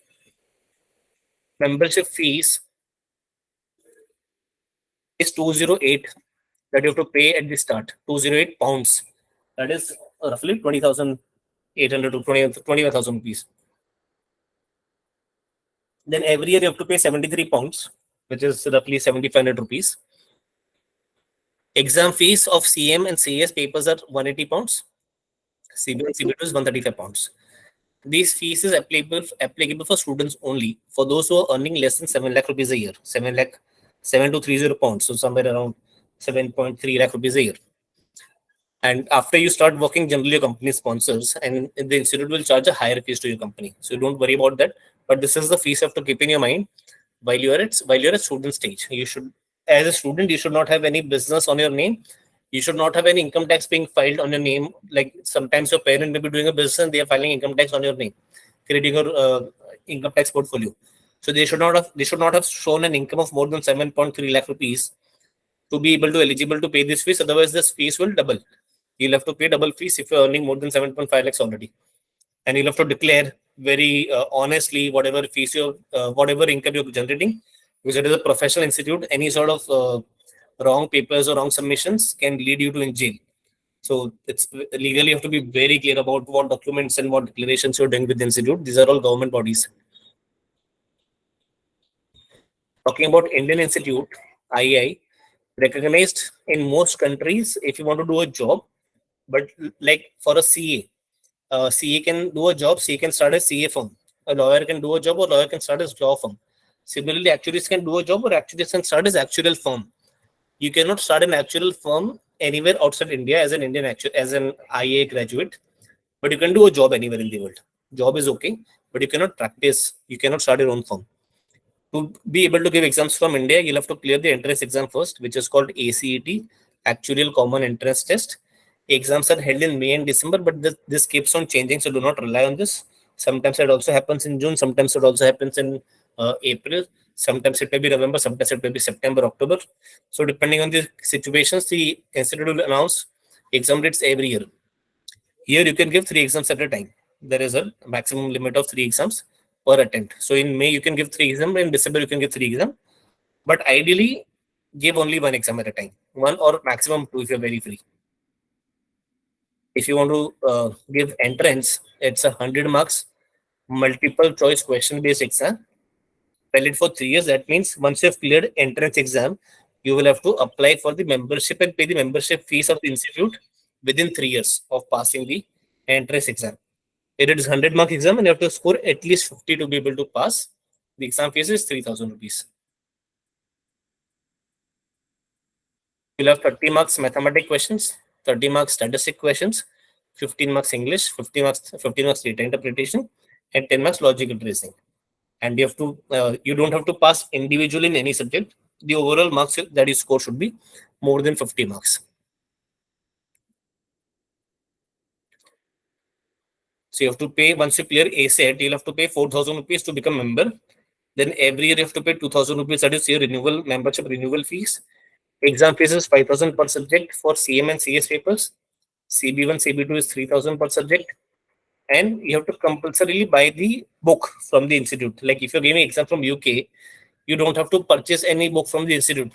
Membership fees is 208 that you have to pay at the start. 208 pounds. That is roughly 20,800 to 21,000 rupees. Then every year you have to pay 73 pounds, which is roughly 7,500 rupees. Exam fees of CM and CS papers are 180 pounds. CB and CB2 is 135 pounds. These fees is applicable for students only. For those who are earning less than 7 lakh rupees a year, 7 lakh, 7230 pounds, so somewhere around 7.3 lakh rupees a year. And after you start working, generally your company sponsors, and the institute will charge a higher fees to your company. So don't worry about that. But this is the fees you have to keep in your mind while you're at student stage. You should, as a student, you should not have any business on your name. You should not have any income tax being filed on your name. Like sometimes your parent may be doing a business and they are filing income tax on your name, creating your income tax portfolio. So they should not have shown an income of more than 7.3 lakh rupees to be able to eligible to pay this fees. Otherwise, this fees will double. You'll have to pay double fees if you're earning more than 7.5 lakhs already, and you'll have to declare very honestly whatever income you're generating, because it is a professional institute. Any sort of wrong papers or wrong submissions can lead you to in jail. So it's legally you have to be very clear about what documents and what declarations you're doing with the institute. These are all government bodies. Talking about Indian Institute, IEI, recognized in most countries if you want to do a job, but like for a CA can do a job, CA can start a CA firm. A lawyer can do a job, or lawyer can start his law firm. Similarly, actuaries can do a job, or actuaries can start his actuarial firm. You cannot start an actuarial firm anywhere outside India as an as an IA graduate, but you can do a job anywhere in the world. Job is okay, but you cannot practice. You cannot start your own firm. To be able to give exams from India, you'll have to clear the entrance exam first, which is called ACET, Actuarial Common Entrance Test. Exams are held in May and December, but this keeps on changing, so do not rely on this. Sometimes it also happens in June, sometimes it also happens in April, sometimes it may be November, sometimes it may be September, October. So depending on the situations, the institute will announce exam dates every year. Here you can give 3 exams at a time. There is a maximum limit of 3 exams per attempt. So in May you can give 3 exams, in December you can give 3 exams. But ideally, give only 1 exam at a time, one or maximum two if you're very free. If you want to give entrance, it's 100 marks, multiple choice question based exam, valid for 3 years. That means once you've cleared entrance exam, you will have to apply for the membership and pay the membership fees of the institute within 3 years of passing the entrance exam. It is 100 mark exam and you have to score at least 50 to be able to pass. The exam fees is 3,000 rupees. You'll have 30 marks mathematic questions, 30 marks statistic questions, 15 marks English, 15 marks data interpretation, and 10 marks logical reasoning. And you don't have to pass individually in any subject. The overall marks that you score should be more than 50 marks. So you have to pay, once you clear ASET, you'll have to pay 4,000 rupees to become member. Then every year you have to pay 2,000 rupees, that is your renewal membership renewal fees. Exam fees is 5,000 per subject for CM and CS papers. CB1, CB2 is 3,000 per subject. And you have to compulsorily buy the book from the institute. Like if you're giving exam from UK, you don't have to purchase any book from the institute.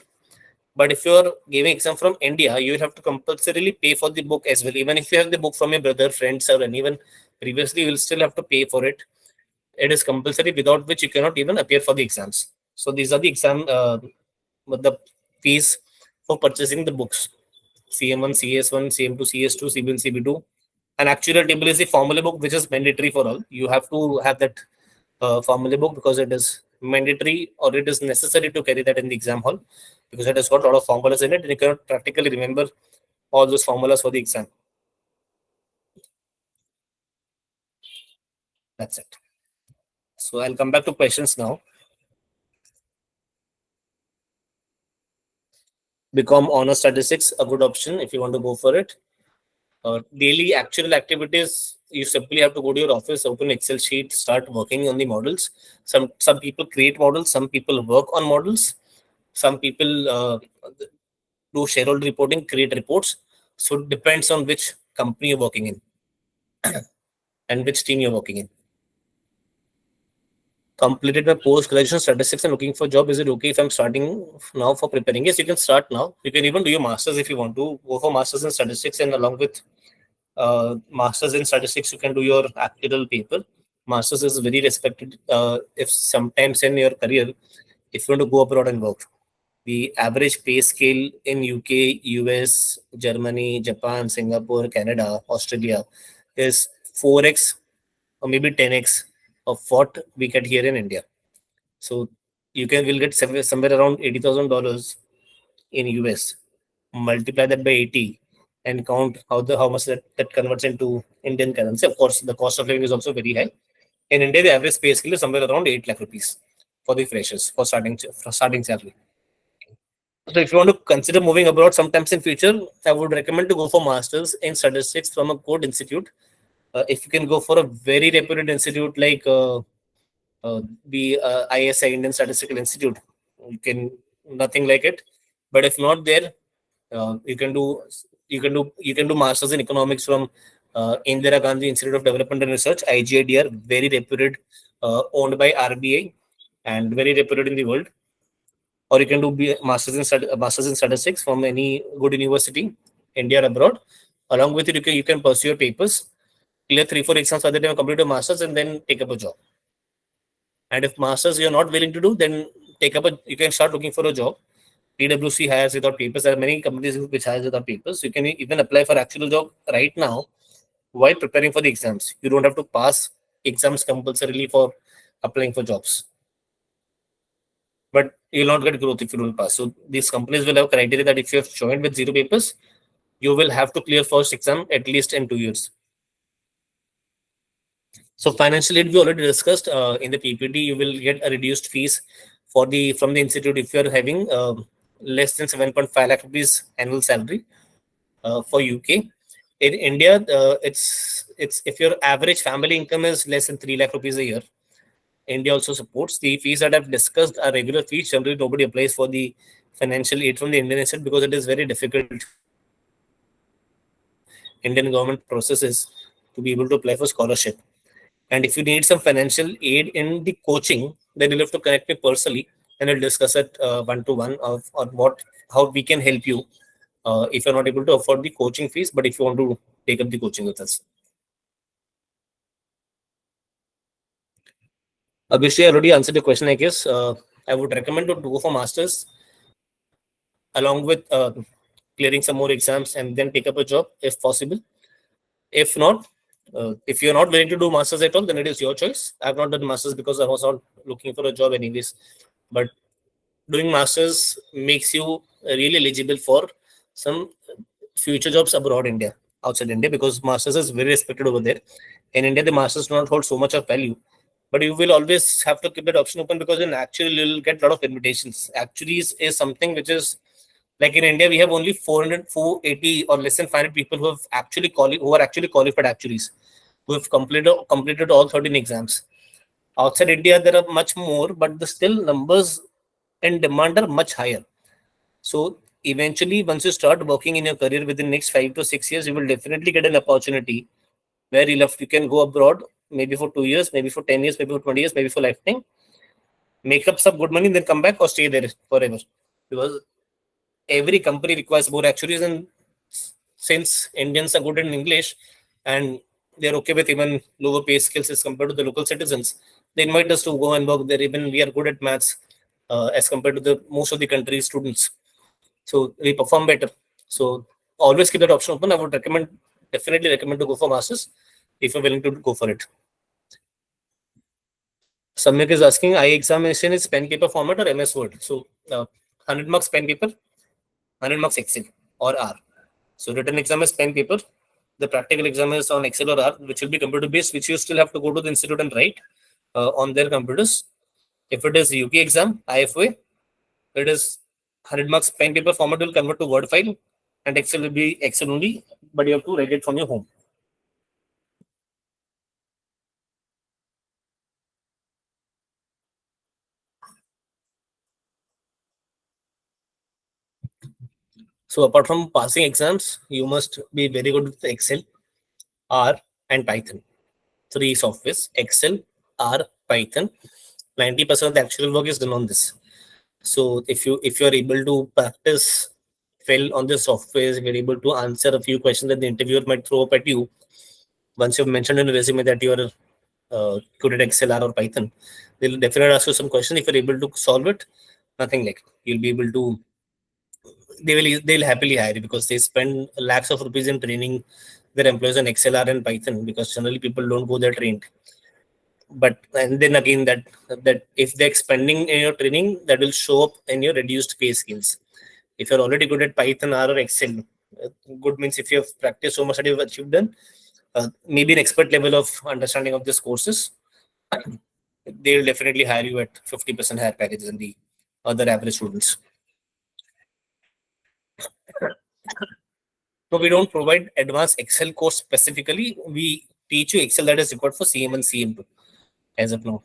But if you're giving exam from India, you will have to compulsorily pay for the book as well. Even if you have the book from your brother, friends, or anyone previously, you will still have to pay for it. It is compulsory, without which you cannot even appear for the exams. So these are the the fees for purchasing the books. CM1, CS1, CM2, CS2, CB1, CB2. An actuarial table is a formula book which is mandatory for all. You have to have that formula book because it is mandatory, or it is necessary to carry that in the exam hall, because it has got a lot of formulas in it and you cannot practically remember all those formulas for the exam. That's it. So I'll come back to questions now. Become honor statistics, a good option if you want to go for it. Daily actual activities, you simply have to go to your office, open Excel sheet, start working on the models. Some people create models, some people work on models, some people do shareholder reporting, create reports. So it depends on which company you're working in and which team you're working in. Completed my post-graduation statistics and looking for job. Is it okay if I'm starting now for preparing? Yes, you can start now. You can even do your masters if you want to go for masters in statistics, and along with masters in statistics, you can do your actuarial paper. Masters is very respected if sometimes in your career, if you want to go abroad and work. the average pay scale in UK, US, Germany, Japan, Singapore, Canada, Australia is 4x or maybe 10x of what we get here in India. So you can will get somewhere around $80,000 in US. Multiply that by 80 and count how much that converts into Indian currency. Of course, the cost of living is also very high. In India, the average pay scale is somewhere around 8 lakh rupees for the freshers for starting salary. So if you want to consider moving abroad sometimes in future, I would recommend to go for masters in statistics from a good institute. If you can go for a very reputed institute like the ISI Indian Statistical Institute, you can nothing like it. But if not there, you can do masters in economics from Indira Gandhi Institute of Development and Research (IGIDR), very reputed, owned by RBI and very reputed in the world. Or you can do masters in statistics from any good university, India or abroad. Along with it, you can pursue your papers, clear 3-4 exams by the time you complete your masters, and then take up a job. And if masters you're not willing to do, then you can start looking for a job. PwC hires without papers. There are many companies which hires without papers. You can even apply for actual job right now while preparing for the exams. You don't have to pass exams compulsorily for applying for jobs. But you'll not get growth if you don't pass. So these companies will have criteria that if you have joined with zero papers, you will have to clear first exam at least in 2 years. So financial aid we already discussed in the PPT. You will get a reduced fees from the institute if you are having less than 7.5 lakh rupees annual salary for UK. In India, it's if your average family income is less than 3 lakh rupees a year. India also supports the fees that I've discussed are regular fees. Generally, nobody applies for the financial aid from the Indian state because it is very difficult. Indian government processes to be able to apply for scholarship. And if you need some financial aid in the coaching, then you'll have to connect me personally, and we'll discuss it one to one of on how we can help you if you're not able to afford the coaching fees, but if you want to take up the coaching with us. Obviously, I already answered the question, I guess. I would recommend to go for masters along with clearing some more exams and then take up a job if possible. If not, if you're not willing to do masters at all, then it is your choice. I've not done masters because I was not looking for a job anyways. But doing masters makes you really eligible for some future jobs abroad India, outside India, because masters is very respected over there. In India, the masters do not hold so much of value, but you will always have to keep that option open because in actual you'll get a lot of invitations. Actuaries is something which is like in India, we have only 480 or less than 500 people who are actually qualified actuaries, who have completed all 13 exams. Outside India, there are much more, but the still numbers and demand are much higher. So eventually, once you start working in your career within next 5 to 6 years, you will definitely get an opportunity where you can go abroad, maybe for 2 years, maybe for 10 years, maybe for 20 years, maybe for lifetime, make up some good money, then come back or stay there forever. Because every company requires more actuaries, and since Indians are good in English and they're okay with even lower pay skills as compared to the local citizens, they invite us to go and work there. Even we are good at maths as compared to the most of the country's students, so we perform better. So always keep that option open. I would definitely recommend to go for masters if you're willing to go for it. Samyak is asking, I examination is pen paper format or MS Word? So 100 marks pen paper, 100 marks Excel or R. So written exam is pen paper. The practical exam is on Excel or R, which will be computer based, which you still have to go to the institute and write on their computers. If it is UK exam, IFA, it is 100 marks pen paper format will convert to Word file, and Excel will be Excel only, but you have to write it from your home. So apart from passing exams, you must be very good with Excel, R, and Python. Three softwares: Excel, R, Python. 90% of the actual work is done on this. So if you're able to practice well on the softwares, if you're able to answer a few questions that the interviewer might throw up at you, once you've mentioned in a resume that you are good at Excel, R, or Python, they'll definitely ask you some questions. If you're able to solve it, Nothing like you'll be able to. They'll happily hire you because they spend lakhs of rupees in training their employees on XLR and Python because generally people don't go there trained. But and then again that if they're expanding in your training, that will show up in your reduced pay skills. If you're already good at Python R or Excel, good means if you have practiced so much that you've achieved done, maybe an expert level of understanding of these courses, they'll definitely hire you at 50% higher packages than the other average students. So we don't provide advanced Excel course specifically. We teach you Excel that is required for CM and CM2 as of now.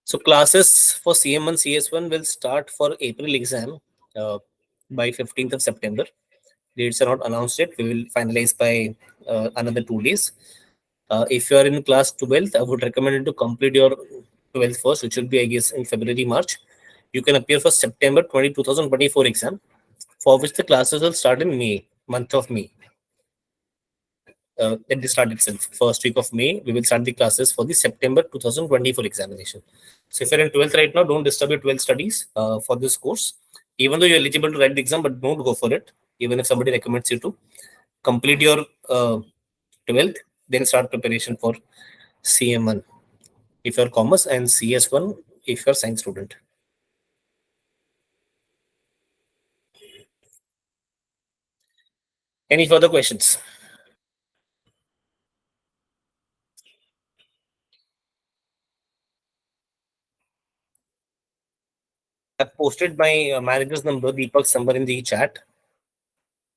So classes for CM1, CS1 will start for April exam uh, by 15th of September. Dates are not announced yet. We will finalize by another 2 days. If you are in class 12th, I would recommend you to complete your 12th first, which will be, I guess, in February, March. You can appear for September 2024 exam, for which the classes will start in May, month of May. At the start itself, first week of May, we will start the classes for the September 2024 examination. So if you're in 12th right now, don't disturb your 12th studies for this course. Even though you're eligible to write the exam, but don't go for it. Even if somebody recommends you to complete your 12th, then start preparation for CM1 if you're commerce and CS1 if you're science student. Any further questions? I've posted my manager's number, Deepak's number in the chat.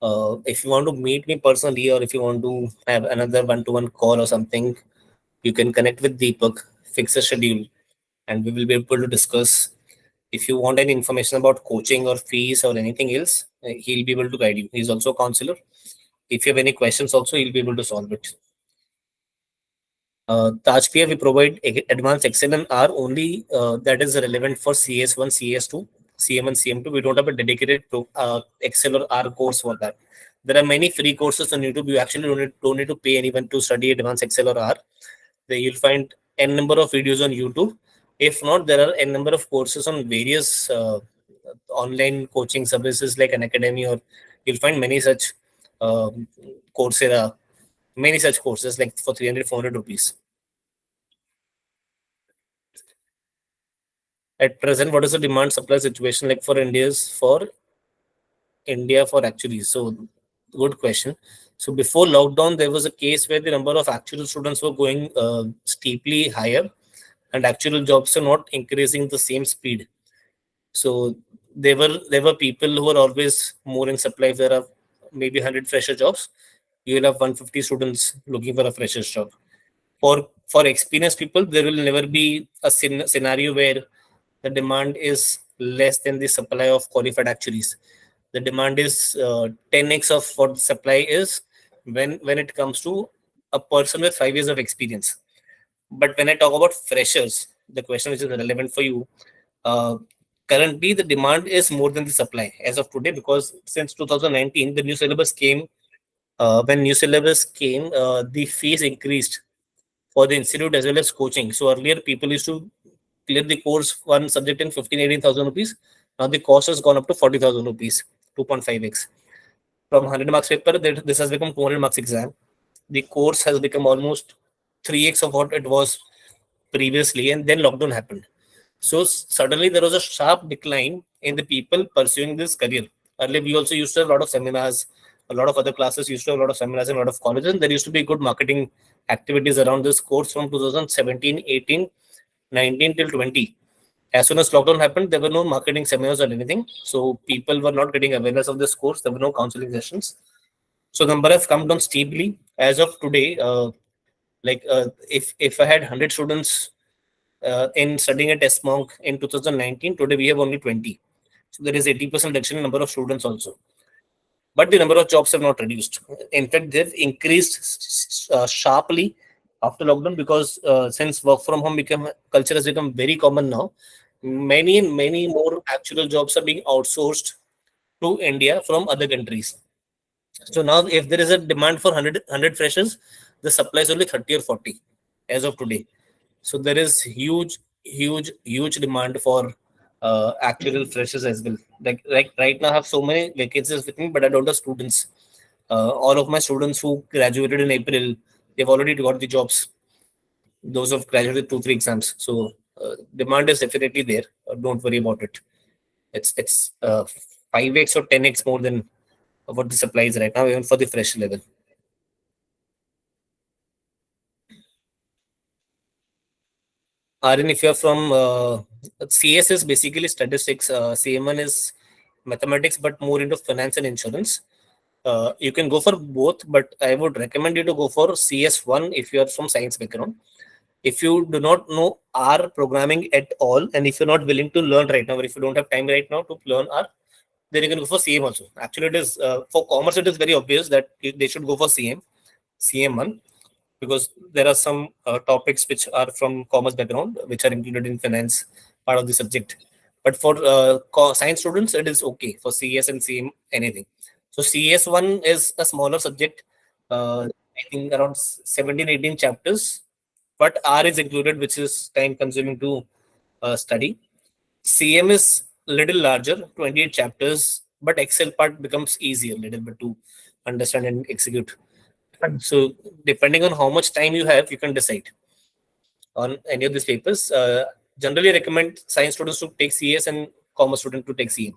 If you want to meet me personally or if you want to have another one-to-one call or something, you can connect with Deepak, fix a schedule, and we will be able to discuss. If you want any information about coaching or fees or anything else, he'll be able to guide you. He's also a counselor. If you have any questions, also he'll be able to solve it. Tajpia, we provide advanced Excel and R only that is relevant for CS1, CS2, CM1, CM2. We don't have a dedicated Excel or R course for that. There are many free courses on YouTube. You actually don't need to pay anyone to study advanced Excel or R. There you'll find n number of videos on YouTube. If not, there are n number of courses on various online coaching services like an academy, or you'll find many such uh, Coursera, many such courses like for 300, 400 rupees. At present, what is the demand supply situation like for India for actually? So good question. So before lockdown, there was a case where the number of actual students were going steeply higher, and actual jobs are not increasing the same speed. So there were people who were always more in supply. If there are maybe 100 fresher jobs, you will have 150 students looking for a fresher's job. For experienced people, there will never be a scenario where the demand is less than the supply of qualified actuaries. The demand is 10x of what the supply is when it comes to a person with 5 years of experience. But when I talk about freshers, the question which is relevant for you, uh, currently the demand is more than the supply as of today, because since 2019, the new syllabus came. When new syllabus came, the fees increased for the institute as well as coaching. So earlier people used to clear the course one subject in 15, 18,000 rupees. Now the cost has gone up to 40,000 rupees, 2.5x. From 100 marks paper, this has become 200 marks exam. The course has become almost 3x of what it was previously, and then lockdown happened. So suddenly there was a sharp decline in the people pursuing this career. Earlier, we also used to have a lot of seminars, a lot of other classes used to have a lot of seminars in a lot of colleges, and there used to be good marketing activities around this course from 2017, 18, 19 till 20. As soon as lockdown happened, there were no marketing seminars or anything. So people were not getting awareness of this course. There were no counseling sessions. So number have come down steeply. As of today, if I had 100 students in studying at S.MONK in 2019, today we have only 20. So there is 80% reduction in number of students also. But the number of jobs have not reduced. In fact, they've increased sharply after lockdown, because since work from home become culture has become very common now, many and many more actual jobs are being outsourced to India from other countries. So now, if there is a demand for 100 freshers, the supply is only 30 or 40 as of today. So there is huge huge demand for actual freshers as well. Like right now, I have so many vacancies with me, but I don't have students. All of my students who graduated in April, they've already got the jobs. Those who have graduated 2 3 exams. So demand is definitely there. Don't worry about it. It's 5x or 10x more than what the supply is right now, even for the fresh level. Aryan, if you're from CS is basically statistics. CM1 is mathematics, but more into finance and insurance. You can go for both, but I would recommend you to go for CS1 if you are from science background. If you do not know R programming at all, and if you're not willing to learn right now, or if you don't have time right now to learn R, then you can go for CM also. Actually, it is for commerce, it is very obvious that they should go for CM1, because there are some topics which are from commerce background, which are included in finance part of the subject. But for science students, it is okay for CS and CM anything. So CS1 is a smaller subject, I think around 17, 18 chapters, but R is included, which is time consuming to study. CM is little larger, 28 chapters, but Excel part becomes easier a little bit to understand and execute. So depending on how much time you have, you can decide on any of these papers. Generally recommend science students to take CS and commerce students to take CM.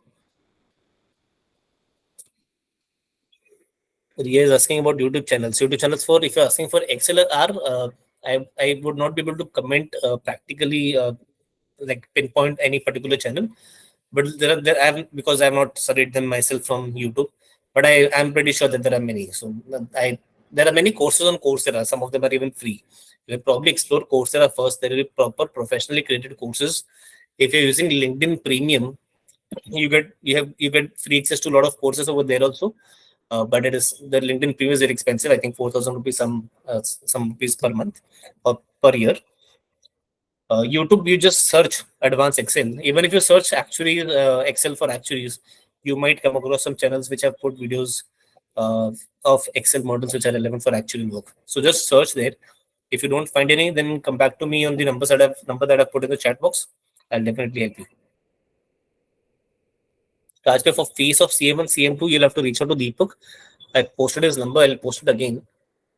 Ria is asking about YouTube channels. YouTube channels for, if you're asking for XLR, I would not be able to comment practically, like pinpoint any particular channel. But there because I have not studied them myself from YouTube, but I am pretty sure that there are many. So there are many courses on Coursera. Some of them are even free. You will probably explore Coursera first. There will be proper professionally created courses. If you're using LinkedIn Premium, you get free access to a lot of courses over there also. But it is the LinkedIn Premium is very expensive. I think 4,000 rupees, some rupees per month or per year. YouTube, you just search advanced Excel. Even if you search actually Excel for actuaries, you might come across some channels which have put videos uh, of Excel models which are relevant for actual work. So just search there. If you don't find any, then come back to me on the number that I've put in the chat box. I'll definitely help you. Rajpay, for fees of CM1, CM2, you'll have to reach out to Deepak. I posted his number. I'll post it again.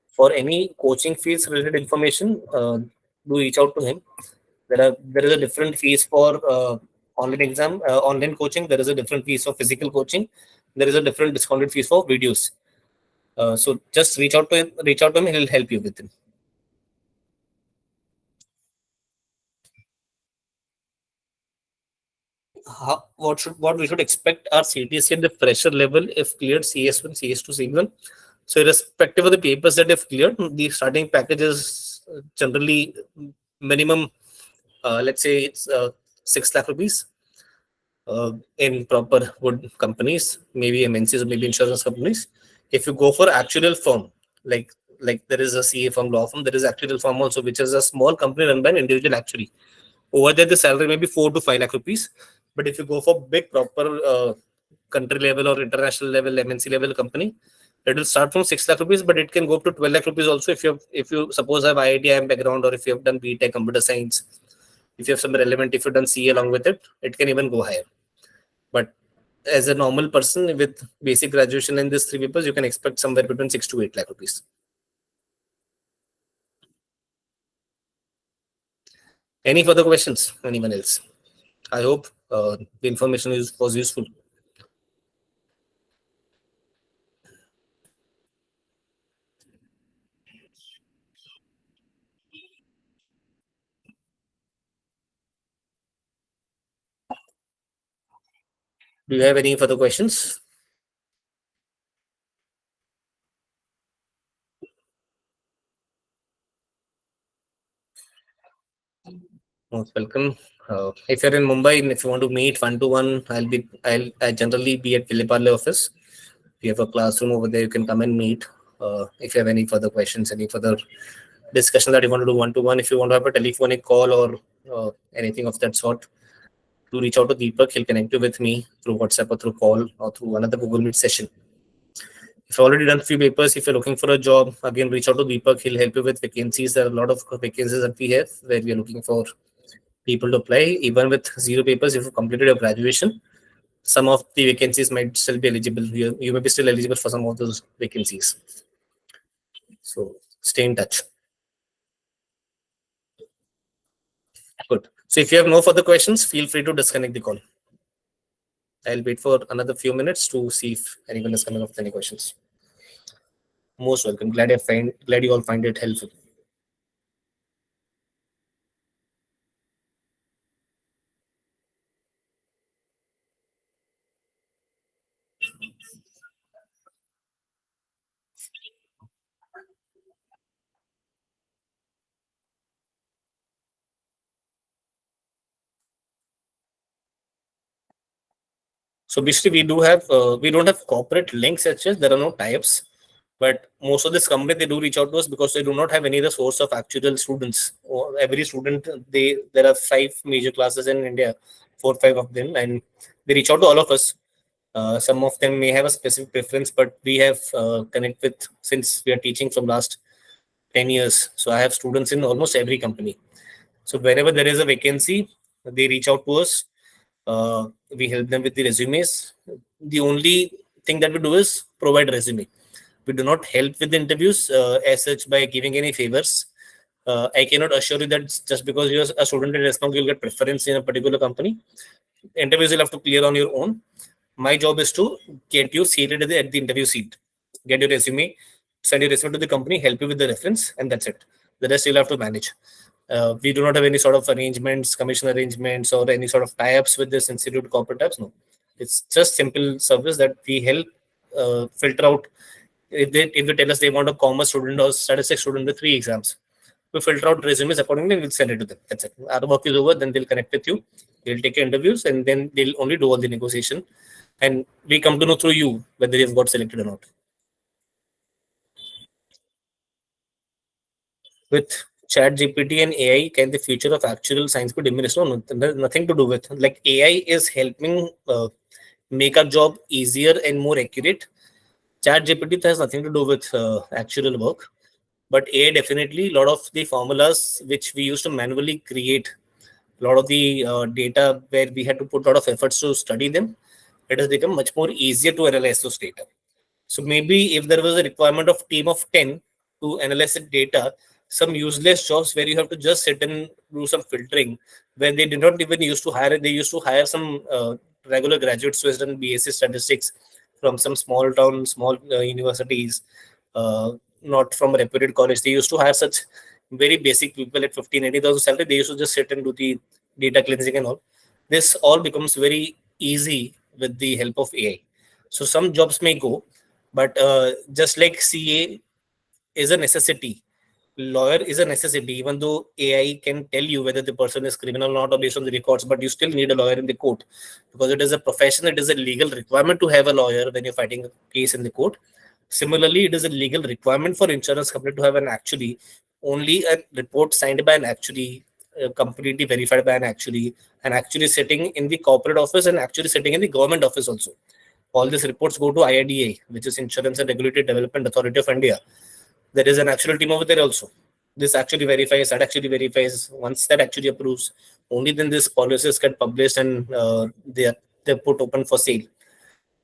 For any coaching fees related information, do reach out to him. There is a different fees for online coaching. There is a different fees for physical coaching. There is a different discounted fees for videos. So just reach out to him. Reach out to him. He'll help you with it. What we should expect our CTC at the fresher level if cleared CS1, CS2, CS1. So irrespective of the papers that if cleared, the starting package is generally minimum. Let's say it's 6 lakh rupees in proper good companies, maybe MNCs, maybe insurance companies. If you go for actual firm, like there is a CA firm, law firm, there is actual firm also, which is a small company run by an individual actuary. Over there, the salary may be 4 to 5 lakh rupees. But if you go for big proper country level or international level MNC level company, it will start from 6 lakh rupees, but it can go up to 12 lakh rupees also if you suppose have IIT background, or if you have done BTech computer science, if you have some relevant, if you've done CA along with it, it can even go higher. But as a normal person with basic graduation in these three papers, you can expect somewhere between 6 to 8 lakh rupees. Any further questions? Anyone else? I hope the information was useful. Do you have any further questions? Most welcome. If you're in Mumbai and if you want to meet one to one, I generally be at Philipparle office. We have a classroom over there. You can come and meet. If you have any further questions, any further discussion that you want to do one to one, if you want to have a telephonic call or anything of that sort, to reach out to Deepak. He'll connect you with me through WhatsApp or through call or through another Google Meet session. If you've already done a few papers, if you're looking for a job, again, reach out to Deepak. He'll help you with vacancies. There are a lot of vacancies that we have where we are looking for people to apply. Even with zero papers, if you completed your graduation, some of the vacancies might still be eligible. You may be still eligible for some of those vacancies. So stay in touch. Good. So if you have no further questions, feel free to disconnect the call. I'll wait for another few minutes to see if anyone is coming up with any questions. Most welcome. Glad you all find it helpful. So basically, we don't have corporate links as such. There are no types, but most of this company they do reach out to us because they do not have any other source of actual students. Or every student, there are five major classes in India, four five of them, and they reach out to all of us. Some of them may have a specific preference, but we have connect with since we are teaching from last 10 years. So I have students in almost every company. So wherever there is a vacancy, they reach out to us. We help them with the resumes. The only thing that we do is provide resume. We do not help with the interviews as such by giving any favors. I cannot assure you that just because you're a student at S.MONK, you'll get preference in a particular company. Interviews you'll have to clear on your own. My job is to get you seated at the interview seat, get your resume, send your resume to the company, help you with the reference, and that's it. The rest you'll have to manage. We do not have any sort of arrangements, commission arrangements, or any sort of tie-ups with this institute corporate types. No, it's just simple service that we help filter out. If they tell us they want a commerce student or statistics student with three exams, we filter out resumes accordingly and we'll send it to them. That's it. Our work is over. Then they'll connect with you. They'll take your interviews and then they'll only do all the negotiation. And we come to know through you whether you've got selected or not. With chat GPT and AI, can the future of actual science be diminished? No, nothing to do with. Like AI is helping make our job easier and more accurate. Chat GPT has nothing to do with actual work. But AI definitely, a lot of the formulas which we used to manually create, a lot of the data where we had to put a lot of efforts to study them, it has become much more easier to analyze those data. So maybe if there was a requirement of team of 10 to analyze the data, some useless jobs where you have to just sit and do some filtering, where they did not even used to hire, they used to hire some regular graduates who has done BSc statistics from some small town, small universities, uh, not from a reputed college. They used to hire such very basic people at 15, 80,000 salary. They used to just sit and do the data cleansing and all. This all becomes very easy with the help of AI. So some jobs may go, but just like CA is a necessity, lawyer is a necessity, even though AI can tell you whether the person is criminal or not or based on the records, but you still need a lawyer in the court because it is a profession, it is a legal requirement to have a lawyer when you're fighting a case in the court. Similarly, it is a legal requirement for insurance company to have an actuary, only a report signed by an actuary, completely verified by an actuary sitting in the corporate office and actually sitting in the government office also. All these reports go to IRDA, which is Insurance and Regulatory Development Authority of India. There is an actual team over there also. This actually verifies, that actually verifies. Once that actually approves, only then these policies get published and they're put open for sale.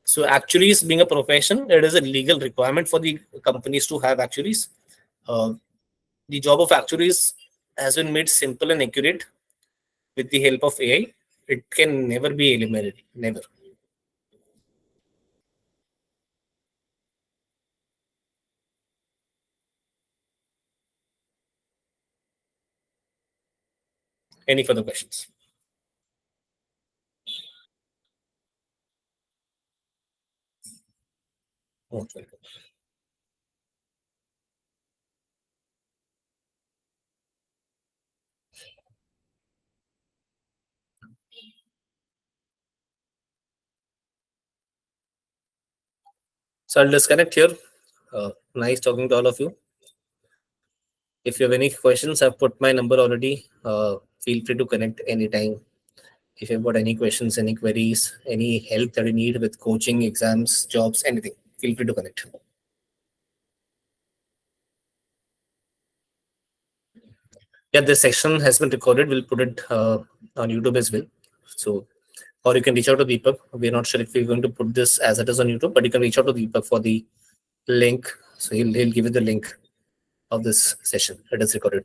So actuaries being a profession, it is a legal requirement for the companies to have actuaries. Uh, the job of actuaries has been made simple and accurate with the help of AI. It can never be eliminated. Never. Any further questions? Most welcome. So I'll disconnect here. Nice talking to all of you. If you have any questions, I've put my number already. Feel free to connect anytime. If you've got any questions, any queries, any help that you need with coaching, exams, jobs, anything, feel free to connect. Yeah, this section has been recorded. We'll put it on YouTube as well. So, or you can reach out to Deepak. We're not sure if we're going to put this as it is on YouTube, but you can reach out to Deepak for the link. So he'll give you the link of this session. It is recorded.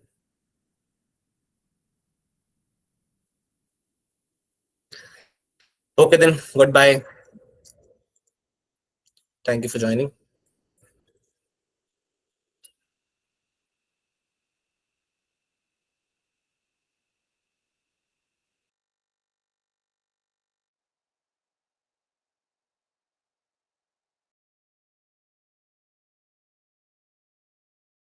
Okay, then goodbye. Thank you for joining.